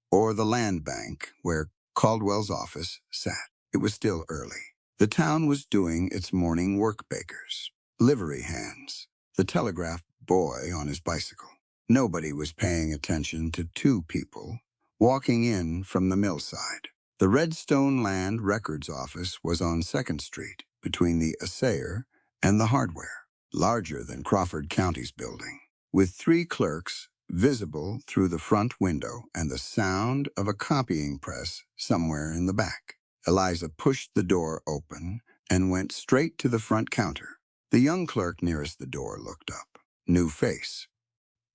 or the land bank where Caldwell's office sat. It was still early. The town was doing its morning work bakers, livery hands, the telegraph boy on his bicycle. Nobody was paying attention to 2 people walking in from the millside. The Redstone Land Records office was on 2nd Street, between the assayer and the hardware, larger than Crawford County's building, with 3 clerks visible through the front window and the sound of a copying press somewhere in the back. Eliza pushed the door open and went straight to the front counter. The young clerk nearest the door looked up. New face.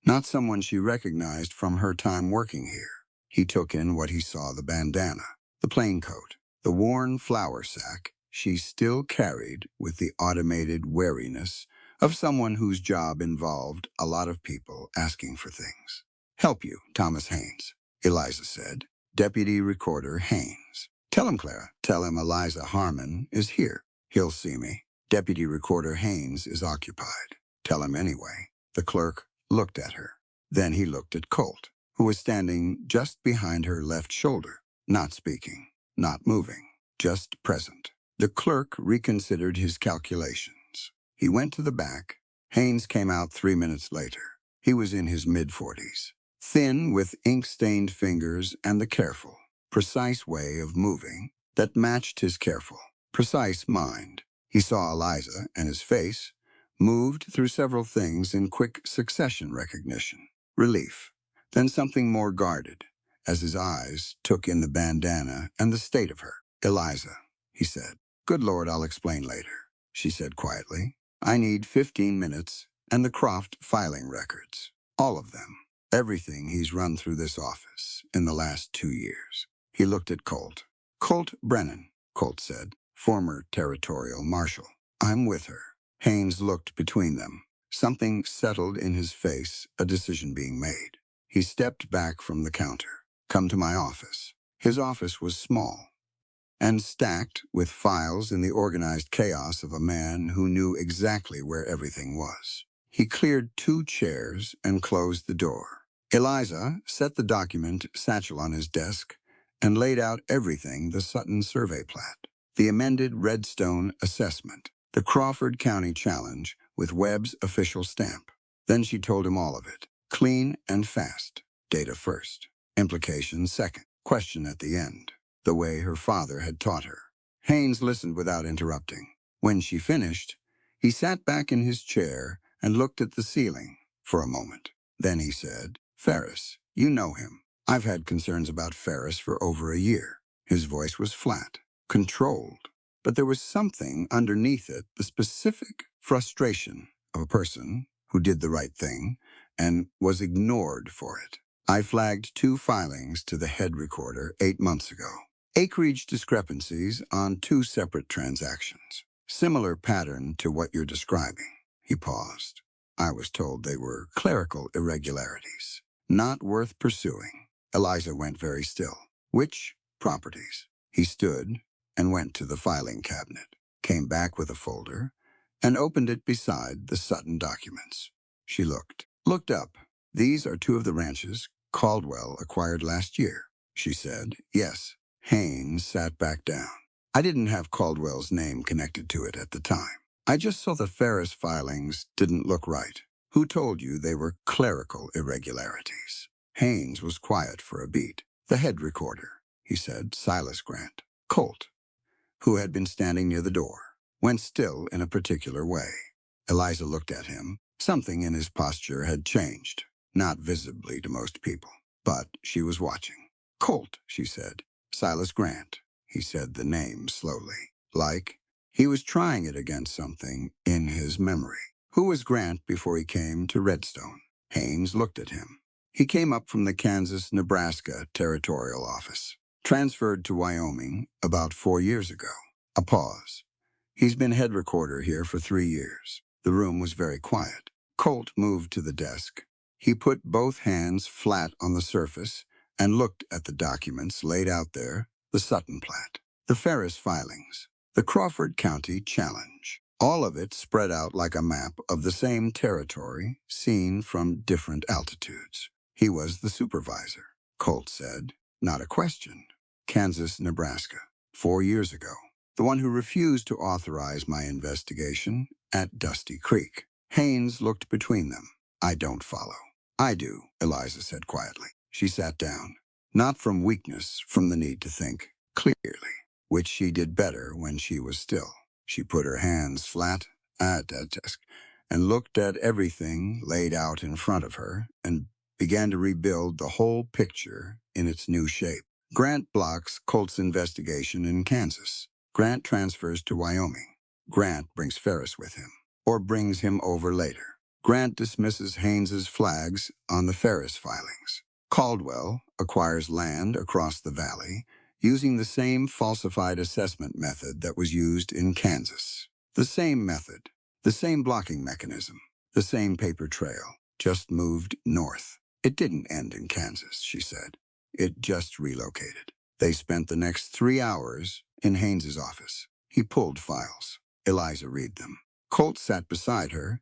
Not someone she recognized from her time working here. He took in what he saw: the bandana, the plain coat, the worn flour sack she still carried with the automated wariness of someone whose job involved a lot of people asking for things. Help you, Thomas Haynes, Eliza said. Deputy Recorder Haynes. Tell him, Clara. Tell him Eliza Harmon is here. He'll see me. Deputy Recorder Haynes is occupied. Tell him anyway. The clerk looked at her. Then he looked at Colt, who was standing just behind her left shoulder, not speaking, not moving, just present. The clerk reconsidered his calculations. He went to the back. Haynes came out 3 minutes later. He was in his mid-40s, thin with ink-stained fingers and the careful, precise way of moving that matched his careful, precise mind. He saw Eliza, and his face moved through several things in quick succession: recognition, relief, then something more guarded, as his eyes took in the bandana and the state of her. Eliza, he said. Good Lord, I'll explain later, she said quietly. I need 15 minutes and the Croft filing records. All of them. Everything he's run through this office in the last 2 years. He looked at Colt. Colt Brennan, Colt said, former territorial marshal. I'm with her. Haynes looked between them. Something settled in his face, a decision being made. He stepped back from the counter. Come to my office. His office was small and stacked with files in the organized chaos of a man who knew exactly where everything was. He cleared 2 chairs and closed the door. Eliza set the document satchel on his desk and laid out everything: the Sutton survey plat, the amended Redstone assessment, the Crawford County challenge with Webb's official stamp. Then she told him all of it, clean and fast. Data first, implication second, question at the end. the way her father had taught her. Haynes listened without interrupting. When she finished, he sat back in his chair and looked at the ceiling for a moment. Then he said, "Ferris, you know him. I've had concerns about Ferris for over a year." His voice was flat, controlled, but there was something underneath it, the specific frustration of a person who did the right thing and was ignored for it. "I flagged 2 filings to the head recorder 8 months ago. Acreage discrepancies on 2 separate transactions. Similar pattern to what you're describing." He paused. "I was told they were clerical irregularities. Not worth pursuing." Eliza went very still. "Which properties?" He stood and went to the filing cabinet, came back with a folder, and opened it beside the Sutton documents. She looked up. "These are 2 of the ranches Caldwell acquired last year," she said. "Yes." Haynes sat back down. "I didn't have Caldwell's name connected to it at the time. I just saw the Ferris filings didn't look right. Who told you they were clerical irregularities?" Haynes was quiet for a beat. "The head recorder," he said, "Silas Grant. Colt, who had been standing near the door, went still in a particular way." Eliza looked at him. Something in his posture had changed, not visibly to most people, but she was watching. "Colt," she said. "Silas Grant." He said the name slowly, like he was trying it against something in his memory. "Who was Grant before he came to Redstone?" Haynes looked at him. "He came up from the Kansas-Nebraska Territorial Office. Transferred to Wyoming about 4 years ago." A pause. "He's been head recorder here for 3 years. The room was very quiet. Colt moved to the desk. He put both hands flat on the surface and looked at the documents laid out there, the Sutton Plat, the Ferris filings, the Crawford County Challenge. All of it spread out like a map of the same territory, seen from different altitudes. He was the supervisor. Colt said, "Not a question. Kansas, Nebraska. 4 years ago. The one who refused to authorize my investigation at Dusty Creek." Haynes looked between them. "I don't follow." "I do," Eliza said quietly. She sat down. Not from weakness, from the need to think clearly, which she did better when she was still. She put her hands flat at a desk and looked at everything laid out in front of her and began to rebuild the whole picture in its new shape. Grant blocks Colt's investigation in Kansas. Grant transfers to Wyoming. Grant brings Ferris with him, or brings him over later. Grant dismisses Haynes's flags on the Ferris filings. Caldwell acquires land across the valley using the same falsified assessment method that was used in Kansas. The same method, the same blocking mechanism, the same paper trail, just moved north. "It didn't end in Kansas," she said. "It just relocated." They spent the next 3 hours in Haynes's office. He pulled files. Eliza read them. Colt sat beside her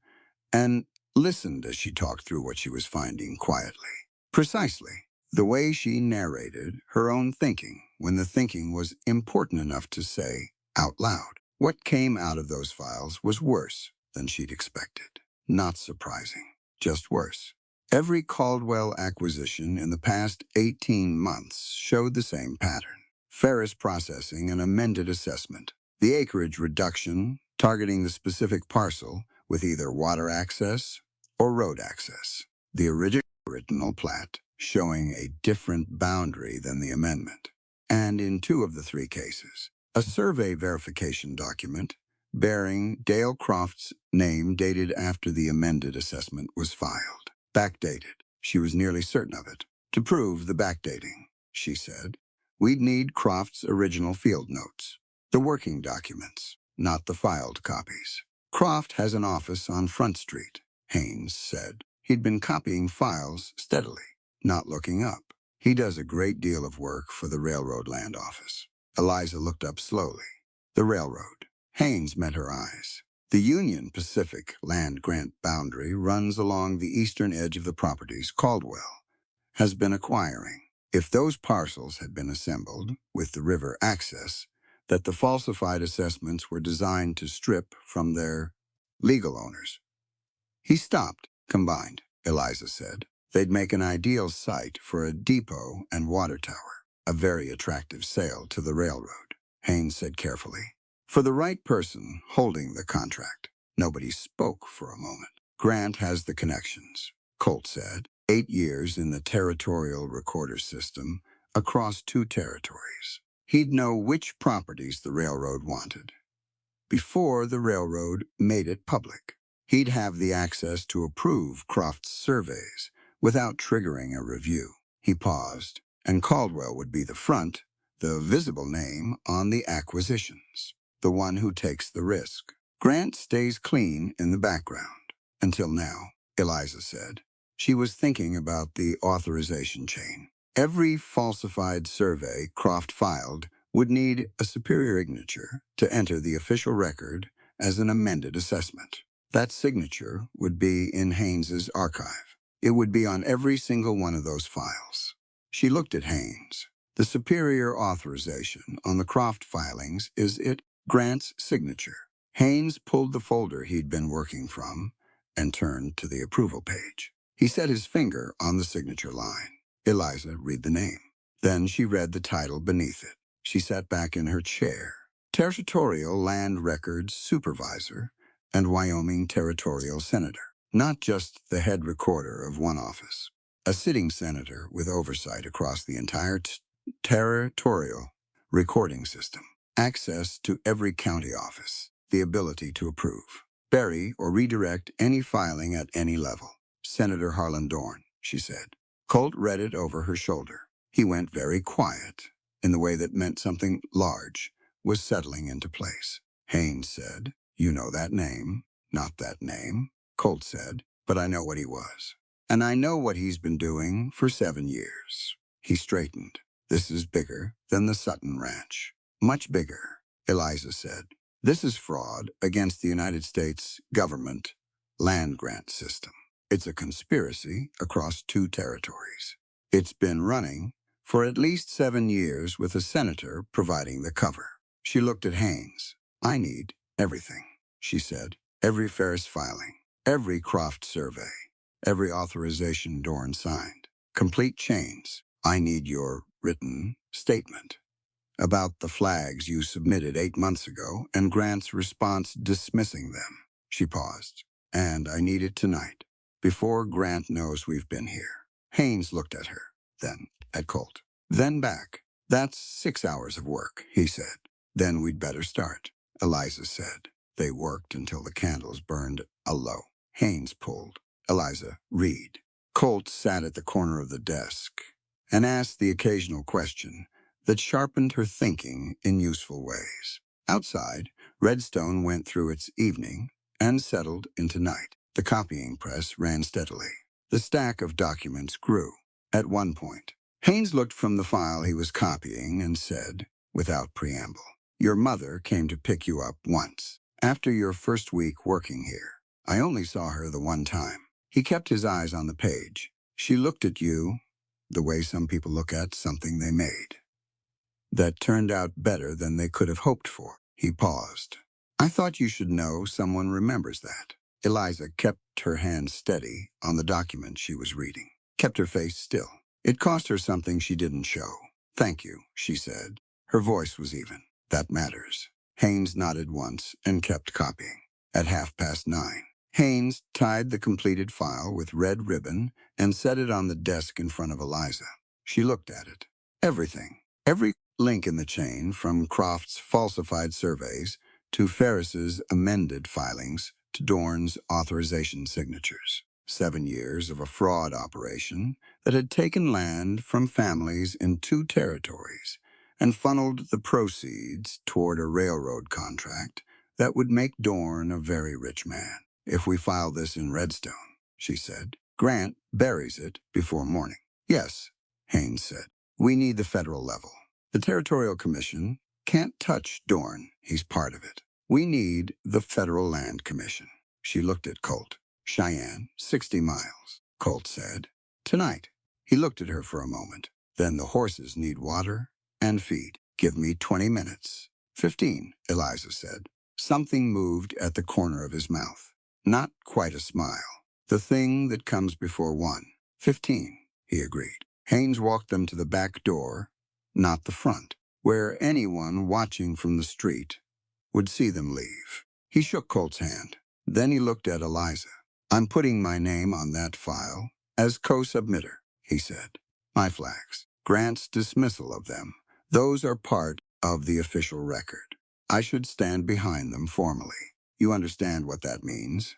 and listened as she talked through what she was finding quietly. Precisely the way she narrated her own thinking when the thinking was important enough to say out loud. What came out of those files was worse than she'd expected. Not surprising, just worse. Every Caldwell acquisition in the past 18 months showed the same pattern. Ferris processing an amended assessment. The acreage reduction targeting the specific parcel with either water access or road access. The original plat showing a different boundary than the amendment. And in 2 of the 3 cases, a survey verification document bearing Dale Croft's name dated after the amended assessment was filed. Backdated. She was nearly certain of it. "To prove the backdating," she said, "we'd need Croft's original field notes. The working documents, not the filed copies." "Croft has an office on Front Street," Haynes said. He'd been copying files steadily, not looking up. "He does a great deal of work for the Railroad Land Office." Eliza looked up slowly. The railroad. Haynes met her eyes. "The Union Pacific land grant boundary runs along the eastern edge of the properties Caldwell has been acquiring. If those parcels had been assembled with the river access that the falsified assessments were designed to strip from their legal owners." He stopped. "Combined," Eliza said. "They'd make an ideal site for a depot and water tower." A very attractive sale to the railroad, Haynes said carefully. For the right person holding the contract. Nobody spoke for a moment. Grant has the connections, Colt said. 8 years in the territorial recorder system across 2 territories. He'd know which properties the railroad wanted before the railroad made it public. He'd have the access to approve Croft's surveys without triggering a review. He paused, and Caldwell would be the front, the visible name on the acquisitions, the one who takes the risk. Grant stays clean in the background. Until now, Eliza said. She was thinking about the authorization chain. Every falsified survey Croft filed would need a superior signature to enter the official record as an amended assessment. That signature would be in Haynes's archive. It would be on every single one of those files. She looked at Haynes. The superior authorization on the Croft filings is Grant's signature. Haynes pulled the folder he'd been working from and turned to the approval page. He set his finger on the signature line. Eliza, read the name. Then she read the title beneath it. She sat back in her chair. Territorial Land Records Supervisor and Wyoming Territorial Senator. Not just the head recorder of one office. A sitting senator with oversight across the entire territorial recording system. Access to every county office. The ability to approve, bury, or redirect any filing at any level. Senator Harlan Dorn, she said. Colt read it over her shoulder. He went very quiet, in the way that meant something large was settling into place. Haynes said, "You know that name." "Not that name," Colt said, "but I know what he was. And I know what he's been doing for 7 years." He straightened. "This is bigger than the Sutton Ranch." "Much bigger," Eliza said. "This is fraud against the United States government land grant system. It's a conspiracy across 2 territories. It's been running for at least 7 years with a senator providing the cover." She looked at Haynes. "I need everything," she said. "Every Ferris filing, every Croft survey, every authorization Dorn signed. Complete chains. I need your written statement about the flags you submitted 8 months ago and Grant's response dismissing them." She paused. "And I need it tonight, before Grant knows we've been here." Haynes looked at her, then at Colt, then back. "That's 6 hours of work," he said. "Then we'd better start," Eliza said. They worked until the candles burned a low. Haynes pulled. "Eliza, read." Colt sat at the corner of the desk and asked the occasional question that sharpened her thinking in useful ways. Outside, Redstone went through its evening and settled into night. The copying press ran steadily. The stack of documents grew. At one point, Haynes looked from the file he was copying and said, without preamble, "Your mother came to pick you up once, after your first week working here. I only saw her the one time." He kept his eyes on the page. "She looked at you the way some people look at something they made that turned out better than they could have hoped for." He paused. "I thought you should know someone remembers that." Eliza kept her hand steady on the document she was reading, kept her face still. It cost her something she didn't show. "Thank you," she said. Her voice was even. "That matters." Haynes nodded once and kept copying. At 9:30, Haynes tied the completed file with red ribbon and set it on the desk in front of Eliza. She looked at it. Everything. Every link in the chain, from Croft's falsified surveys to Ferris's amended filings to Dorn's authorization signatures. 7 years of a fraud operation that had taken land from families in 2 territories and funneled the proceeds toward a railroad contract that would make Dorn a very rich man. "If we file this in Redstone," she said, "Grant buries it before morning." "Yes," Haynes said. "We need the federal level. The Territorial Commission can't touch Dorn. He's part of it. We need the Federal Land Commission." She looked at Colt. "Cheyenne, 60 miles, Colt said. "Tonight." He looked at her for a moment. "Then the horses need water and feed. Give me 20 minutes. 15, Eliza said. Something moved at the corner of his mouth. Not quite a smile. "The thing that comes before one." 15, he agreed. Haynes walked them to the back door, not the front, where anyone watching from the street would see them leave. He shook Colt's hand. Then he looked at Eliza. "I'm putting my name on that file as co-submitter," he said. "My flags. Grant's dismissal of them. Those are part of the official record. I should stand behind them formally. You understand what that means?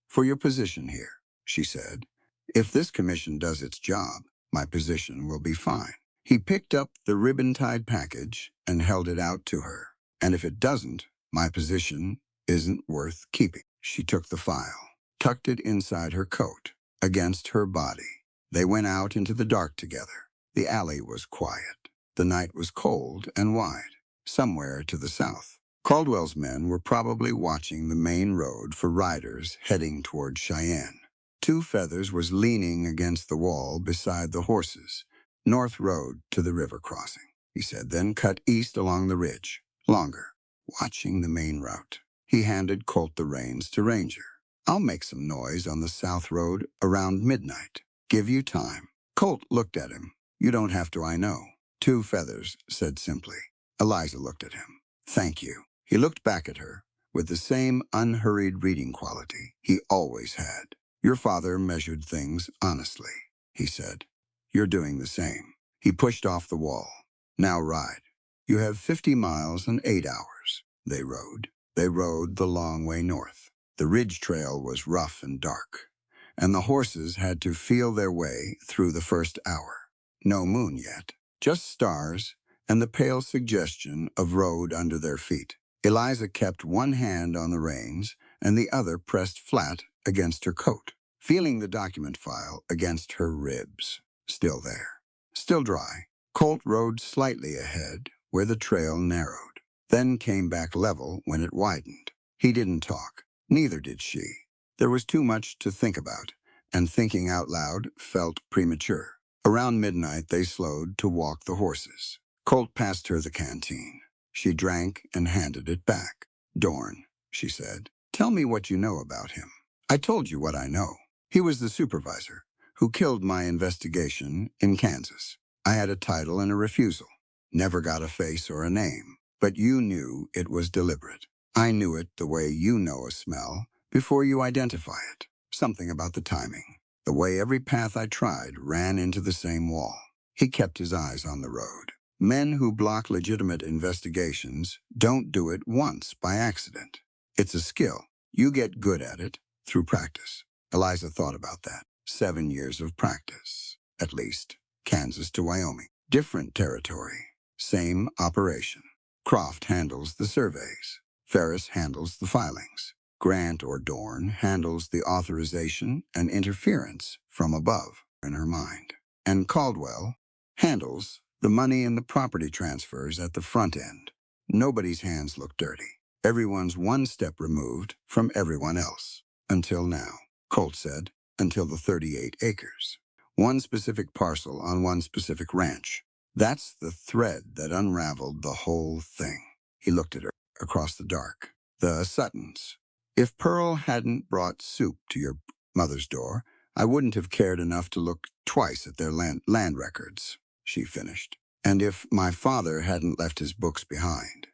For your position here," she said. "If this commission does its job, my position will be fine." He picked up the ribbon-tied package and held it out to her. "And if it doesn't, my position isn't worth keeping." She took the file, tucked it inside her coat, against her body. They went out into the dark together. The alley was quiet. The night was cold and wide. Somewhere to the south, Caldwell's men were probably watching the main road for riders heading toward Cheyenne. Two Feathers was leaning against the wall beside the horses. "North Road to the river crossing," he said, then cut east along the ridge. Longer, watching the main route. He handed Colt the reins to Ranger. "I'll make some noise on the south road around midnight. Give you time." Colt looked at him. "You don't have to, I know." Two Feathers said simply. Eliza looked at him. "Thank you." He looked back at her with the same unhurried reading quality he always had. "Your father measured things honestly," he said. "You're doing the same." He pushed off the wall. "Now ride. You have 50 miles and 8 hours." They rode. They rode the long way north. The ridge trail was rough and dark, and the horses had to feel their way through the first hour. No moon yet, just stars and the pale suggestion of road under their feet. Eliza kept one hand on the reins and the other pressed flat against her coat, feeling the document file against her ribs. Still there. Still dry. Colt rode slightly ahead where the trail narrowed, then came back level when it widened. He didn't talk. Neither did she. There was too much to think about, and thinking out loud felt premature. Around midnight, they slowed to walk the horses. Colt passed her the canteen. She drank and handed it back. "Dorn," she said, "tell me what you know about him." "I told you what I know. He was the supervisor who killed my investigation in Kansas. I had a title and a refusal. Never got a face or a name, but you knew it was deliberate. I knew it the way you know a smell before you identify it. Something about the timing. The way every path I tried ran into the same wall." He kept his eyes on the road. Men who block legitimate investigations don't do it once by accident. It's a skill. You get good at it through practice. Eliza thought about that. 7 years of practice, at least. Kansas to Wyoming. Different territory. Same operation. Croft handles the surveys. Ferris handles the filings. Grant or Dorn handles the authorization and interference from above in her mind. And Caldwell handles the money and the property transfers at the front end. Nobody's hands look dirty. Everyone's one step removed from everyone else. Until now, Colt said, until the 38 acres. One specific parcel on one specific ranch. That's the thread that unraveled the whole thing. He looked at her across the dark. "The Suttons. If Pearl hadn't brought soup to your mother's door, I wouldn't have cared enough to look twice at their land records," she finished. "And if my father hadn't left his books behind,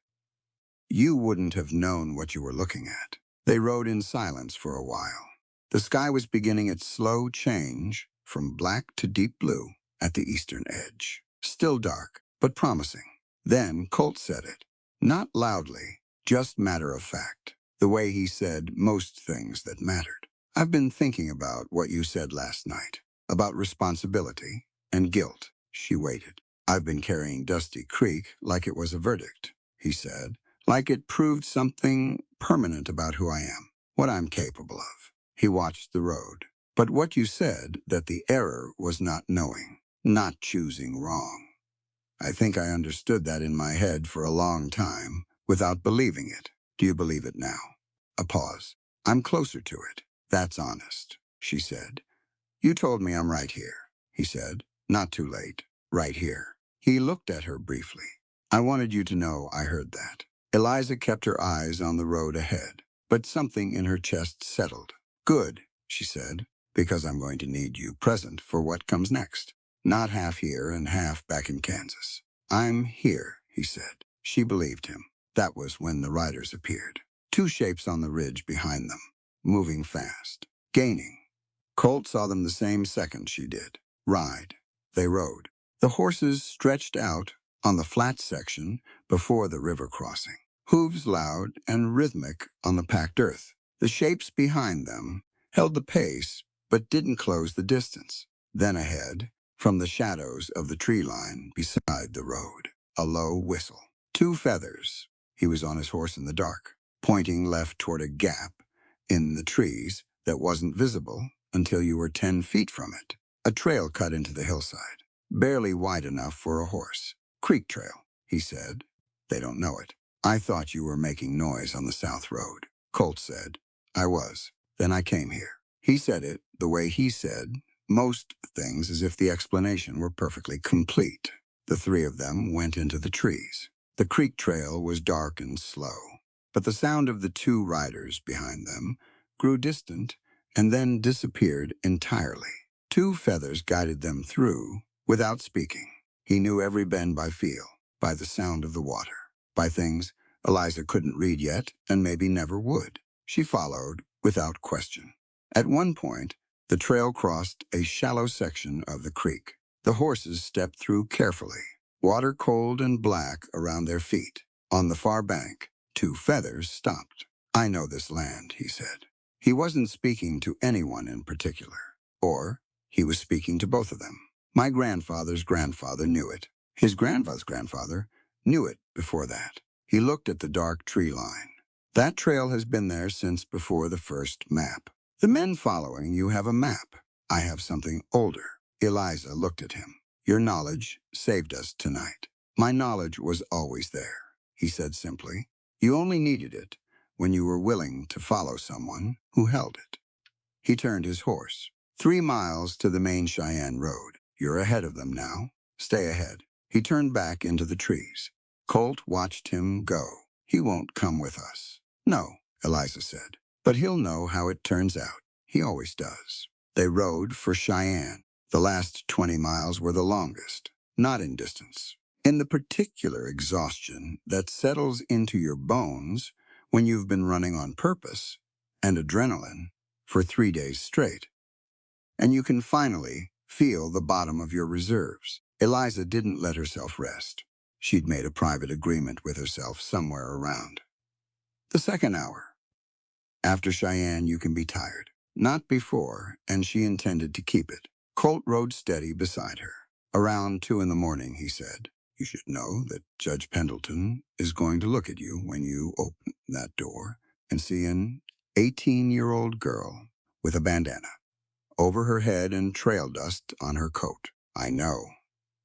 you wouldn't have known what you were looking at." They rode in silence for a while. The sky was beginning its slow change from black to deep blue at the eastern edge. Still dark, but promising. Then Colt said it. Not loudly, just matter of fact. The way he said most things that mattered. "I've been thinking about what you said last night. About responsibility and guilt." She waited. "I've been carrying Dusty Creek like it was a verdict," he said. "Like it proved something permanent about who I am, what I'm capable of." He watched the road. "But what you said, that the error was not knowing, not choosing wrong. I think I understood that in my head for a long time, without believing it. Do you believe it now?" A pause. "I'm closer to it. That's honest," she said. "You told me I'm right here," he said. "Not too late. Right here." He looked at her briefly. "I wanted you to know I heard that." Eliza kept her eyes on the road ahead, but something in her chest settled. "Good," she said, "because I'm going to need you present for what comes next. Not half here and half back in Kansas." I'm here, he said. She believed him. That was when the riders appeared. Two shapes on the ridge behind them, moving fast, gaining. Colt saw them the same second she did. Ride. They rode. The horses stretched out on the flat section before the river crossing, hooves loud and rhythmic on the packed earth. The shapes behind them held the pace but didn't close the distance. Then ahead, from the shadows of the tree line beside the road, a low whistle. Two feathers. He was on his horse in the dark, pointing left toward a gap in the trees that wasn't visible until you were 10 feet from it. A trail cut into the hillside, barely wide enough for a horse. Creek trail, he said. They don't know it. I thought you were making noise on the south road. Colt said. I was. Then I came here. He said it the way he said most things, as if the explanation were perfectly complete. The three of them went into the trees. The creek trail was dark and slow, but the sound of the two riders behind them grew distant and then disappeared entirely. Two feathers guided them through without speaking. He knew every bend by feel, by the sound of the water, by things Eliza couldn't read yet and maybe never would. She followed without question. At one point, the trail crossed a shallow section of the creek. The horses stepped through carefully, water cold and black around their feet. On the far bank, two feathers stopped. I know this land, he said. He wasn't speaking to anyone in particular, or he was speaking to both of them. My grandfather's grandfather knew it. His grandfather's grandfather knew it before that. He looked at the dark tree line. That trail has been there since before the first map. The men following you have a map. I have something older. Eliza looked at him. Your knowledge saved us tonight. My knowledge was always there, he said simply. You only needed it when you were willing to follow someone who held it. He turned his horse. 3 miles to the main Cheyenne road. You're ahead of them now. Stay ahead. He turned back into the trees. Colt watched him go. He won't come with us. No, Eliza said. But he'll know how it turns out. He always does. They rode for Cheyenne. The last 20 miles were the longest, not in distance. In the particular exhaustion that settles into your bones when you've been running on purpose and adrenaline for 3 days straight. And you can finally feel the bottom of your reserves. Eliza didn't let herself rest. She'd made a private agreement with herself somewhere around the second hour. After Cheyenne, you can be tired. Not before, and she intended to keep it. Colt rode steady beside her. Around 2 in the morning, he said, you should know that Judge Pendleton is going to look at you when you open that door and see an 18-year-old girl with a bandana over her head and trail dust on her coat. I know.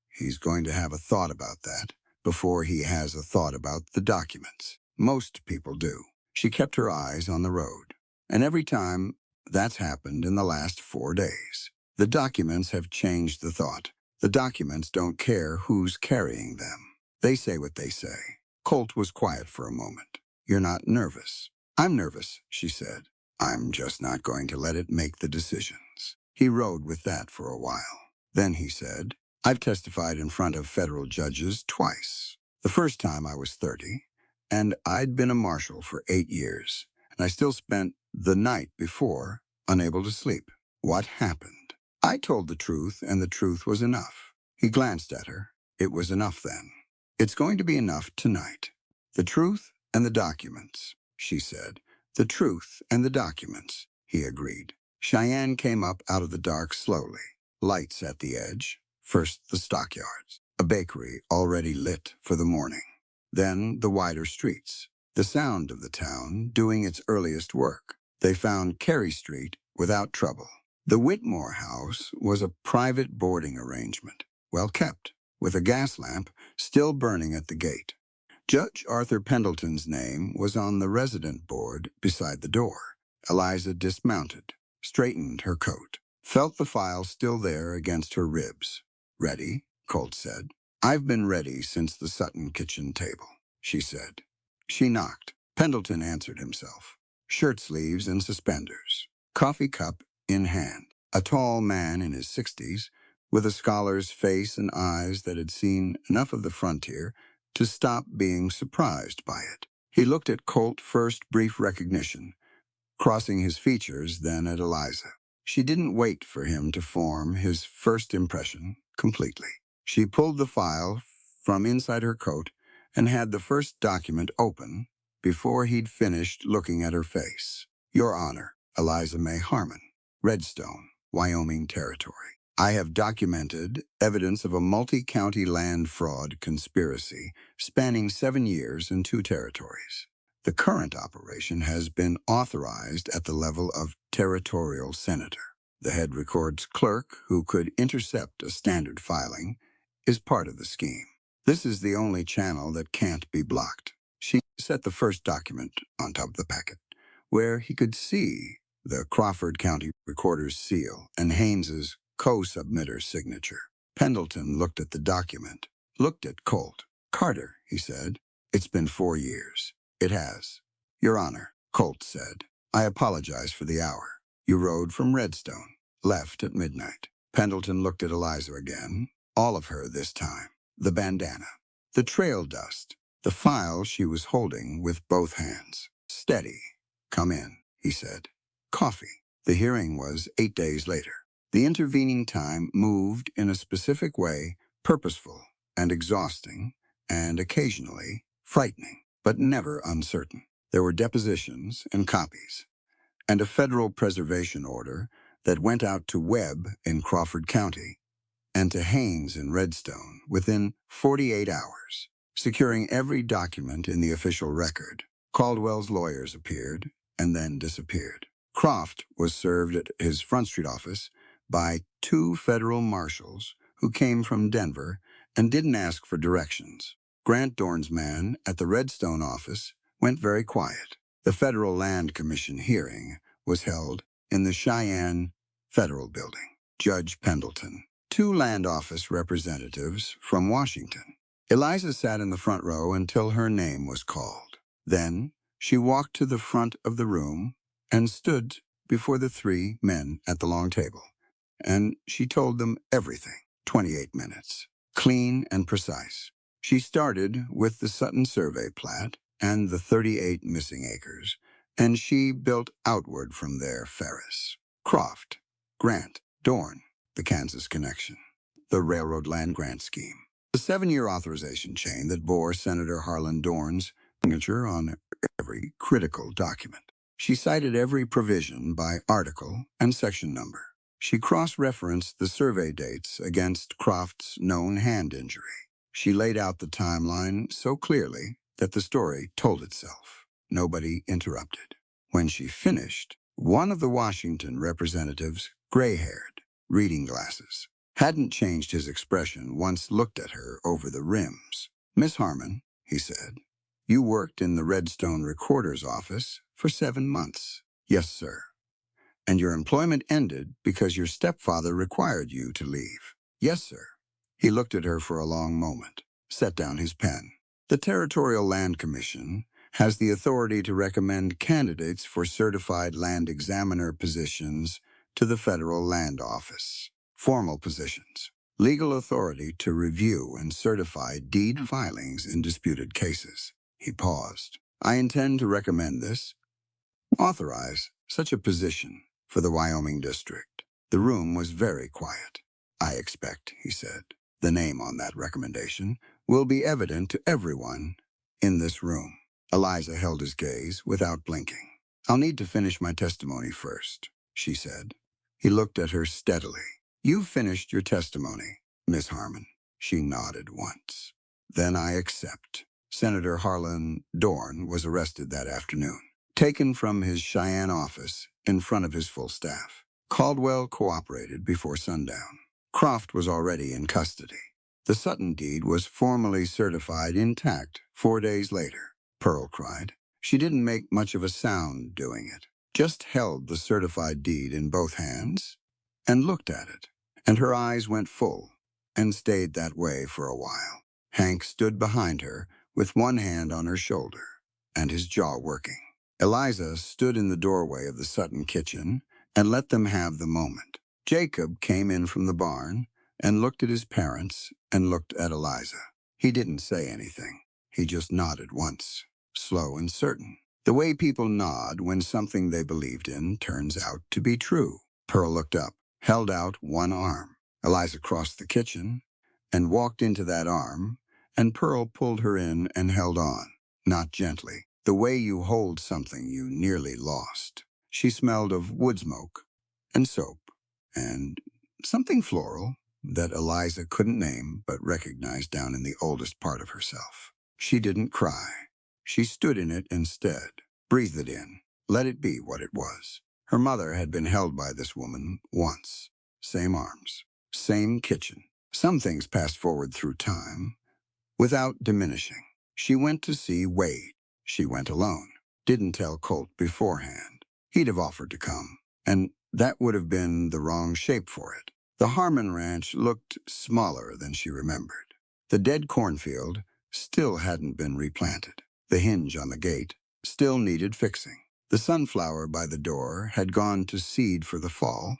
He's going to have a thought about that before he has a thought about the documents. Most people do. She kept her eyes on the road. And every time that's happened in the last 4 days, the documents have changed the thought. The documents don't care who's carrying them. They say what they say. Colt was quiet for a moment. You're not nervous. I'm nervous, she said. I'm just not going to let it make the decisions. He rode with that for a while. Then he said, I've testified in front of federal judges twice. The first time I was 30, and I'd been a marshal for 8 years, and I still spent the night before unable to sleep. What happened? I told the truth, and the truth was enough. He glanced at her. It was enough then. It's going to be enough tonight. The truth and the documents, she said. The truth and the documents, he agreed. Cheyenne came up out of the dark slowly. Lights at the edge. First the stockyards, a bakery already lit for the morning. Then the wider streets, the sound of the town doing its earliest work. They found Carey Street without trouble. The Whitmore house was a private boarding arrangement, well kept, with a gas lamp still burning at the gate. Judge Arthur Pendleton's name was on the resident board beside the door. Eliza dismounted, straightened her coat, felt the file still there against her ribs. Ready, Colt said. I've been ready since the Sutton kitchen table, she said. She knocked. Pendleton answered himself. Shirt sleeves and suspenders, coffee cup in hand. A tall man in his 60s with a scholar's face and eyes that had seen enough of the frontier to stop being surprised by it. He looked at Colt first, brief recognition, crossing his features, then at Eliza. She didn't wait for him to form his first impression completely. She pulled the file from inside her coat and had the first document open before he'd finished looking at her face. Your Honor, Eliza May Harmon, Redstone, Wyoming Territory. I have documented evidence of a multi-county land fraud conspiracy spanning 7 years in 2 territories. The current operation has been authorized at the level of territorial senator. The head records clerk, who could intercept a standard filing, is part of the scheme. This is the only channel that can't be blocked. She set the first document on top of the packet, where he could see the Crawford County Recorder's seal and Haynes's co-submitter's signature. Pendleton looked at the document, looked at Colt. Carter, he said, it's been 4 years. It has. Your Honor, Colt said, I apologize for the hour. You rode from Redstone, left at midnight. Pendleton looked at Eliza again, all of her this time. The bandana, the trail dust, the file she was holding with both hands. Steady. Come in, he said. Coffee. The hearing was 8 days later. The intervening time moved in a specific way, purposeful and exhausting, and occasionally frightening, but never uncertain. There were depositions and copies, and a federal preservation order that went out to Webb in Crawford County and to Haynes in Redstone within 48 hours, securing every document in the official record. Caldwell's lawyers appeared and then disappeared. Croft was served at his Front Street office by 2 federal marshals who came from Denver and didn't ask for directions. Grant Dorn's man at the Redstone office went very quiet. The Federal Land Commission hearing was held in the Cheyenne Federal Building. Judge Pendleton, 2 land office representatives from Washington. Eliza sat in the front row until her name was called. Then she walked to the front of the room and stood before the 3 men at the long table. And she told them everything. 28 minutes. Clean and precise. She started with the Sutton survey plat and the 38 missing acres, and she built outward from there. Ferris, Croft, Grant, Dorn, the Kansas connection, the railroad land grant scheme, the 7-year authorization chain that bore Senator Harlan Dorn's signature on every critical document. She cited every provision by article and section number. She cross-referenced the survey dates against Croft's known hand injury. She laid out the timeline so clearly that the story told itself. Nobody interrupted. When she finished, one of the Washington representatives, gray-haired, reading glasses, hadn't changed his expression once looked at her over the rims. Miss Harmon, he said, you worked in the Redstone Recorder's office for 7 months. Yes, sir. And your employment ended because your stepfather required you to leave. Yes, sir. He looked at her for a long moment, set down his pen. The Territorial Land Commission has the authority to recommend candidates for certified land examiner positions to the Federal Land Office. Formal positions. Legal authority to review and certify deed filings in disputed cases. He paused. I intend to recommend this. Authorize such a position for the Wyoming district. The room was very quiet. I expect, he said, the name on that recommendation will be evident to everyone in this room. Eliza held his gaze without blinking. I'll need to finish my testimony first, she said. He looked at her steadily. You've finished your testimony, Miss Harmon. She nodded once. Then I accept. Senator Harlan Dorn was arrested that afternoon, taken from his Cheyenne office in front of his full staff. Caldwell cooperated before sundown. Croft was already in custody. The Sutton deed was formally certified intact 4 days later. Pearl cried. She didn't make much of a sound doing it, just held the certified deed in both hands and looked at it, and her eyes went full and stayed that way for a while. Hank stood behind her with one hand on her shoulder and his jaw working. Eliza stood in the doorway of the Sutton kitchen and let them have the moment. Jacob came in from the barn and looked at his parents and looked at Eliza. He didn't say anything. He just nodded once, slow and certain. The way people nod when something they believed in turns out to be true. Pearl looked up, held out one arm. Eliza crossed the kitchen and walked into that arm, and Pearl pulled her in and held on, not gently, the way you hold something you nearly lost. She smelled of wood smoke and soap and something floral that Eliza couldn't name but recognized down in the oldest part of herself. She didn't cry. She stood in it instead, breathed it in, let it be what it was. Her mother had been held by this woman once. Same arms, same kitchen. Some things passed forward through time, without diminishing. She went to see Wade. She went alone. Didn't tell Colt beforehand. He'd have offered to come, and that would have been the wrong shape for it. The Harmon Ranch looked smaller than she remembered. The dead cornfield still hadn't been replanted. The hinge on the gate still needed fixing. The sunflower by the door had gone to seed for the fall,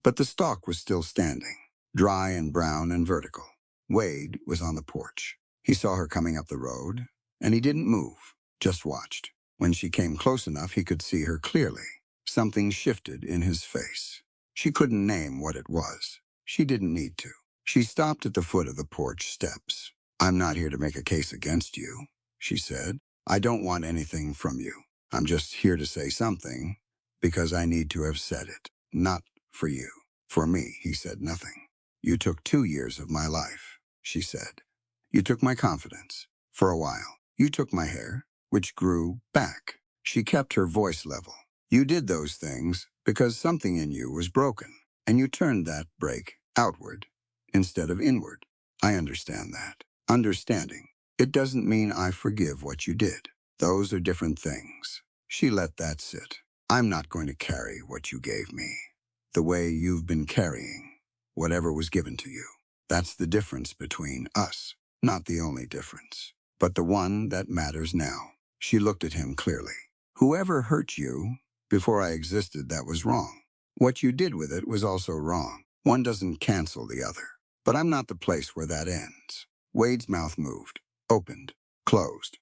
but the stalk was still standing, dry and brown and vertical. Wade was on the porch. He saw her coming up the road, and he didn't move, just watched. When she came close enough, he could see her clearly. Something shifted in his face. She couldn't name what it was. She didn't need to. She stopped at the foot of the porch steps. "I'm not here to make a case against you," she said. "I don't want anything from you. I'm just here to say something because I need to have said it. Not for you. For me," he said nothing. "You took 2 years of my life," she said. "You took my confidence. For a while. You took my hair, which grew back." She kept her voice level. "You did those things because something in you was broken, and you turned that break outward instead of inward. I understand that. Understanding. It doesn't mean I forgive what you did. Those are different things." She let that sit. "I'm not going to carry what you gave me the way you've been carrying whatever was given to you. That's the difference between us. Not the only difference, but the one that matters now." She looked at him clearly. "Whoever hurt you before I existed, that was wrong. What you did with it was also wrong. One doesn't cancel the other. But I'm not the place where that ends." Wade's mouth moved, opened, closed.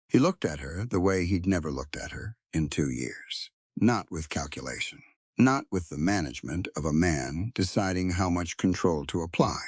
He looked at her the way he'd never looked at her in 2 years. Not with calculation. Not with the management of a man deciding how much control to apply.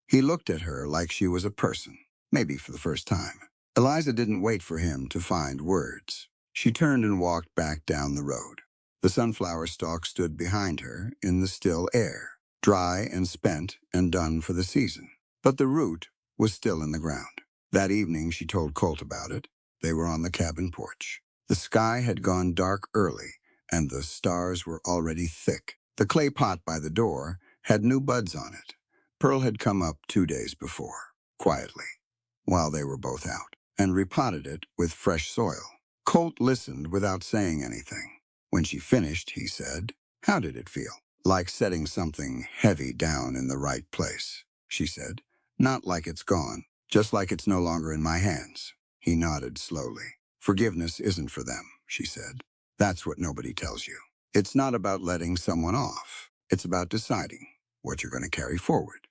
He looked at her like she was a person, maybe for the first time. Eliza didn't wait for him to find words. She turned and walked back down the road. The sunflower stalk stood behind her in the still air, dry and spent and done for the season. But the root was still in the ground. That evening she told Colt about it. They were on the cabin porch. The sky had gone dark early, and the stars were already thick. The clay pot by the door had new buds on it. Pearl had come up 2 days before, quietly, while they were both out, and repotted it with fresh soil. Colt listened without saying anything. When she finished, he said, "How did it feel?" "Like setting something heavy down in the right place," she said. "Not like it's gone, just like it's no longer in my hands." He nodded slowly. "Forgiveness isn't for them," she said. "That's what nobody tells you. It's not about letting someone off. It's about deciding what you're going to carry forward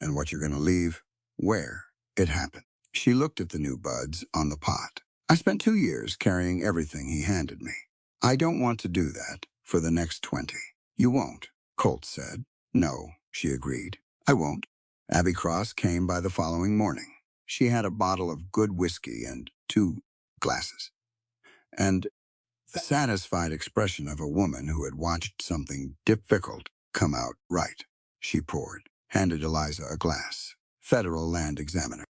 and what you're going to leave where it happened." She looked at the new buds on the pot. "I spent 2 years carrying everything he handed me. I don't want to do that for the next 20. "You won't," Colt said. "No," she agreed. "I won't." Abby Cross came by the following morning. She had a bottle of good whiskey and 2 glasses, and the satisfied expression of a woman who had watched something difficult come out right. She poured, handed Eliza a glass. "Federal Land Examiner.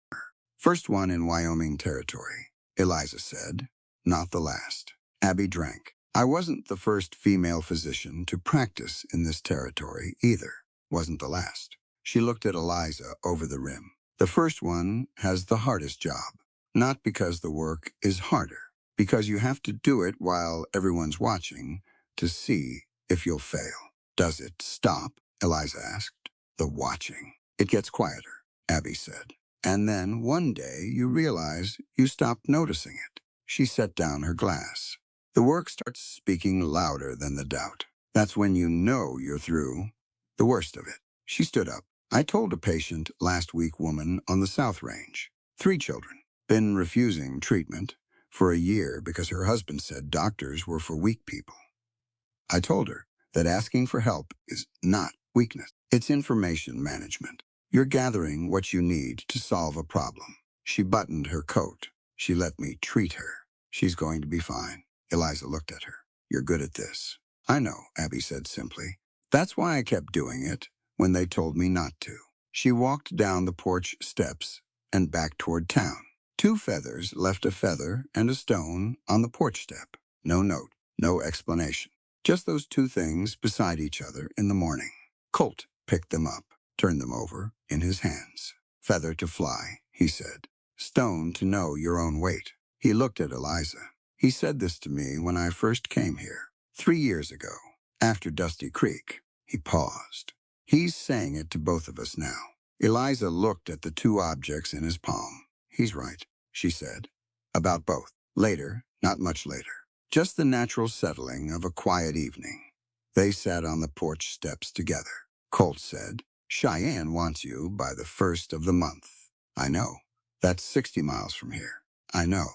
First one in Wyoming Territory," Eliza said. "Not the last." Abby drank. "I wasn't the first female physician to practice in this territory either. Wasn't the last." She looked at Eliza over the rim. "The first one has the hardest job. Not because the work is harder, because you have to do it while everyone's watching to see if you'll fail." "Does it stop?" Eliza asked. "The watching. It gets quieter," Abby said. "And then one day you realize you stopped noticing it." She set down her glass. "The work starts speaking louder than the doubt. That's when you know you're through the worst of it." She stood up. I told a patient last week woman on the South Range. 3 children. Been refusing treatment for a year because her husband said doctors were for weak people. I told her that asking for help is not weakness. It's information management. You're gathering what you need to solve a problem. She buttoned her coat. She let me treat her. She's going to be fine. Eliza looked at her. You're good at this. I know, Abby said simply. That's why I kept doing it when they told me not to. She walked down the porch steps and back toward town. 2 feathers left a feather and a stone on the porch step. No note, no explanation. Just those 2 things beside each other in the morning. Colt picked them up, turned them over in his hands. Feather to fly, he said. Stone to know your own weight. He looked at Eliza. He said this to me when I first came here, 3 years ago, after Dusty Creek. He paused. He's saying it to both of us now. Eliza looked at the 2 objects in his palm. He's right, she said. About both. Later, not much later. Just the natural settling of a quiet evening. They sat on the porch steps together. Colt said, Cheyenne wants you by the 1st of the month. I know. That's 60 miles from here. I know.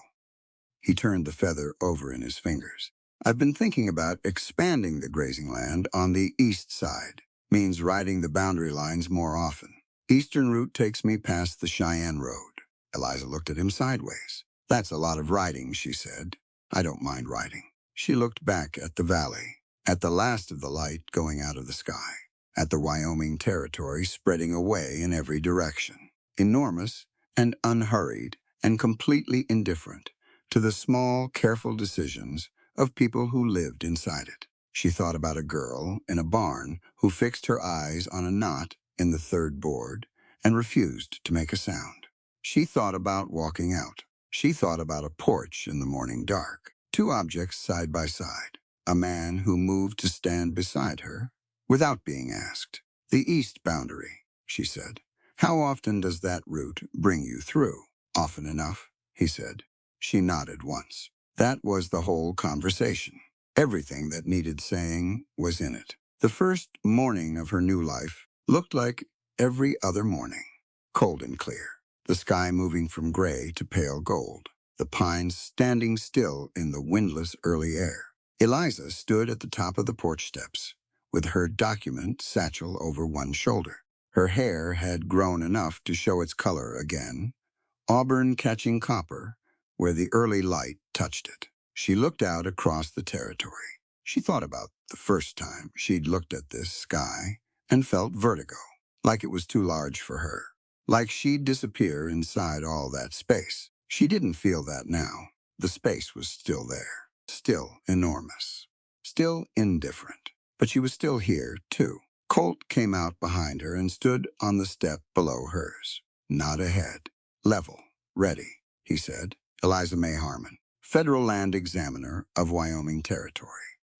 He turned the feather over in his fingers. I've been thinking about expanding the grazing land on the east side. Means riding the boundary lines more often. Eastern route takes me past the Cheyenne Road. Eliza looked at him sideways. That's a lot of riding, she said. I don't mind riding. She looked back at the valley, at the last of the light going out of the sky, at the Wyoming territory spreading away in every direction, enormous and unhurried and completely indifferent to the small, careful decisions of people who lived inside it. She thought about a girl in a barn who fixed her eyes on a knot in the 3rd board and refused to make a sound. She thought about walking out. She thought about a porch in the morning dark, 2 objects side by side, a man who moved to stand beside her without being asked. The east boundary, she said. How often does that route bring you through? Often enough, he said. She nodded once. That was the whole conversation. Everything that needed saying was in it. The first morning of her new life looked like every other morning. Cold and clear. The sky moving from gray to pale gold. The pines standing still in the windless early air. Eliza stood at the top of the porch steps, with her document satchel over one shoulder. Her hair had grown enough to show its color again, auburn catching copper, where the early light touched it. She looked out across the territory. She thought about the first time she'd looked at this sky and felt vertigo, like it was too large for her, like she'd disappear inside all that space. She didn't feel that now. The space was still there, still enormous, still indifferent. But she was still here, too. Colt came out behind her and stood on the step below hers. Not ahead. Level. Ready, he said. Eliza May Harmon, Federal Land Examiner of Wyoming Territory,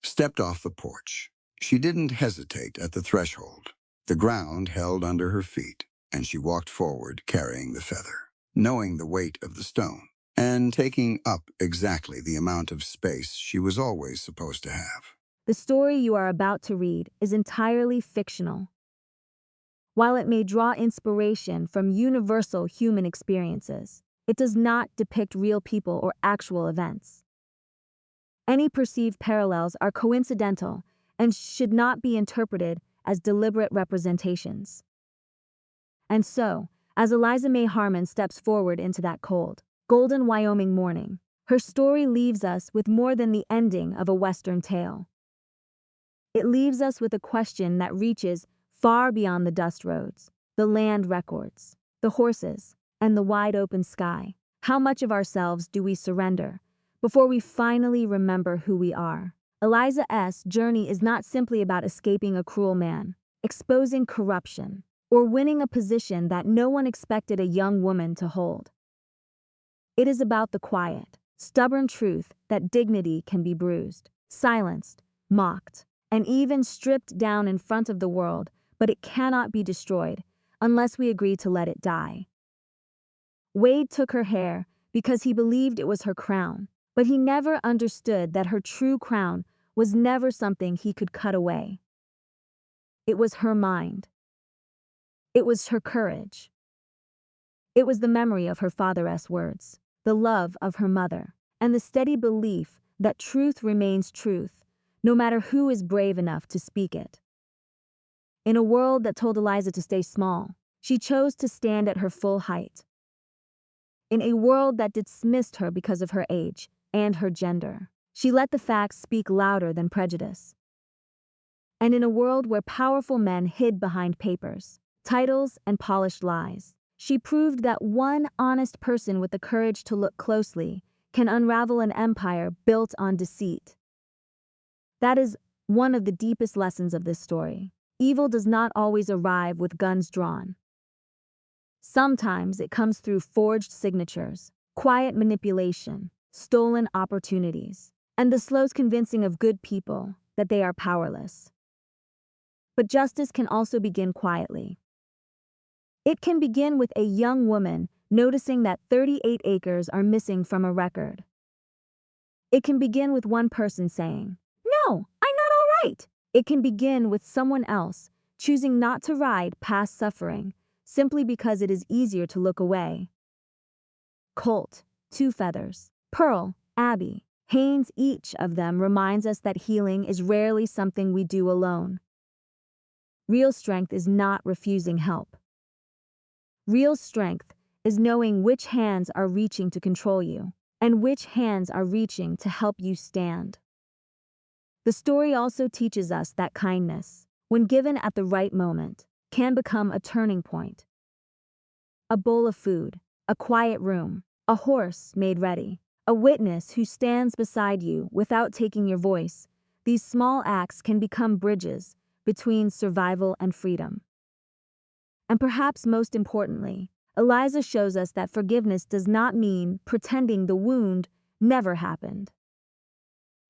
stepped off the porch. She didn't hesitate at the threshold. The ground held under her feet, and she walked forward carrying the feather, knowing the weight of the stone, and taking up exactly the amount of space she was always supposed to have. The story you are about to read is entirely fictional. While it may draw inspiration from universal human experiences, it does not depict real people or actual events. Any perceived parallels are coincidental and should not be interpreted as deliberate representations. And so, as Eliza May Harmon steps forward into that cold, golden Wyoming morning, her story leaves us with more than the ending of a Western tale. It leaves us with a question that reaches far beyond the dust roads, the land records, the horses, and the wide open sky. How much of ourselves do we surrender before we finally remember who we are? Eliza's journey is not simply about escaping a cruel man, exposing corruption, or winning a position that no one expected a young woman to hold. It is about the quiet, stubborn truth that dignity can be bruised, silenced, mocked, and even stripped down in front of the world, but it cannot be destroyed unless we agree to let it die. Wade took her hair because he believed it was her crown, but he never understood that her true crown was never something he could cut away. It was her mind. It was her courage. It was the memory of her father's words, the love of her mother, and the steady belief that truth remains truth, no matter who is brave enough to speak it. In a world that told Eliza to stay small, she chose to stand at her full height. In a world that dismissed her because of her age and her gender, she let the facts speak louder than prejudice. And in a world where powerful men hid behind papers, titles, and polished lies, she proved that one honest person with the courage to look closely can unravel an empire built on deceit. That is one of the deepest lessons of this story. Evil does not always arrive with guns drawn. Sometimes it comes through forged signatures, quiet manipulation, stolen opportunities, and the slow convincing of good people that they are powerless. But justice can also begin quietly. It can begin with a young woman noticing that 38 acres are missing from a record. It can begin with one person saying, "No, I'm not all right." It can begin with someone else choosing not to ride past suffering simply because it is easier to look away. Colt, Two Feathers, Pearl, Abby, Haynes, each of them reminds us that healing is rarely something we do alone. Real strength is not refusing help. Real strength is knowing which hands are reaching to control you and which hands are reaching to help you stand. The story also teaches us that kindness, when given at the right moment, can become a turning point. A bowl of food, a quiet room, a horse made ready, a witness who stands beside you without taking your voice. These small acts can become bridges between survival and freedom. And perhaps most importantly, Eliza shows us that forgiveness does not mean pretending the wound never happened.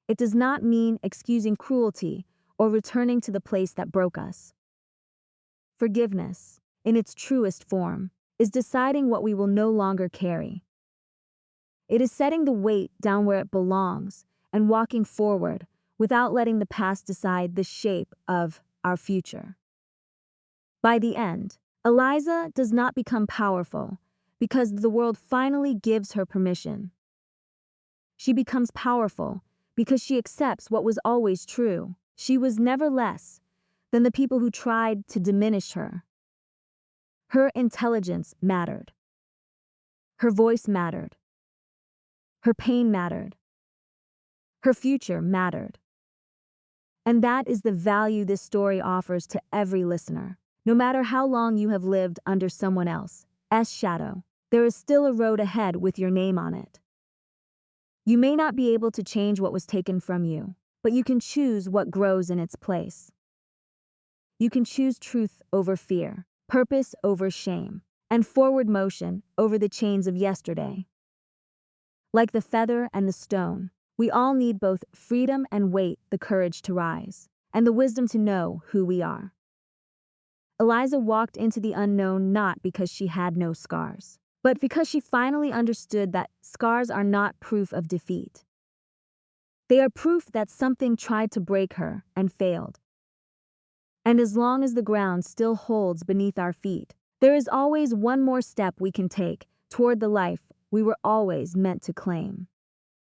It does not mean excusing cruelty or returning to the place that broke us. Forgiveness, in its truest form, is deciding what we will no longer carry. It is setting the weight down where it belongs and walking forward without letting the past decide the shape of our future. By the end, Eliza does not become powerful because the world finally gives her permission. She becomes powerful because she accepts what was always true. She was never less than the people who tried to diminish her. Her intelligence mattered. Her voice mattered. Her pain mattered. Her future mattered. And that is the value this story offers to every listener. No matter how long you have lived under someone else's shadow, there is still a road ahead with your name on it. You may not be able to change what was taken from you, but you can choose what grows in its place. You can choose truth over fear, purpose over shame, and forward motion over the chains of yesterday. Like the feather and the stone, we all need both freedom and weight, the courage to rise, and the wisdom to know who we are. Eliza walked into the unknown not because she had no scars, but because she finally understood that scars are not proof of defeat. They are proof that something tried to break her and failed. And as long as the ground still holds beneath our feet, there is always one more step we can take toward the life we were always meant to claim.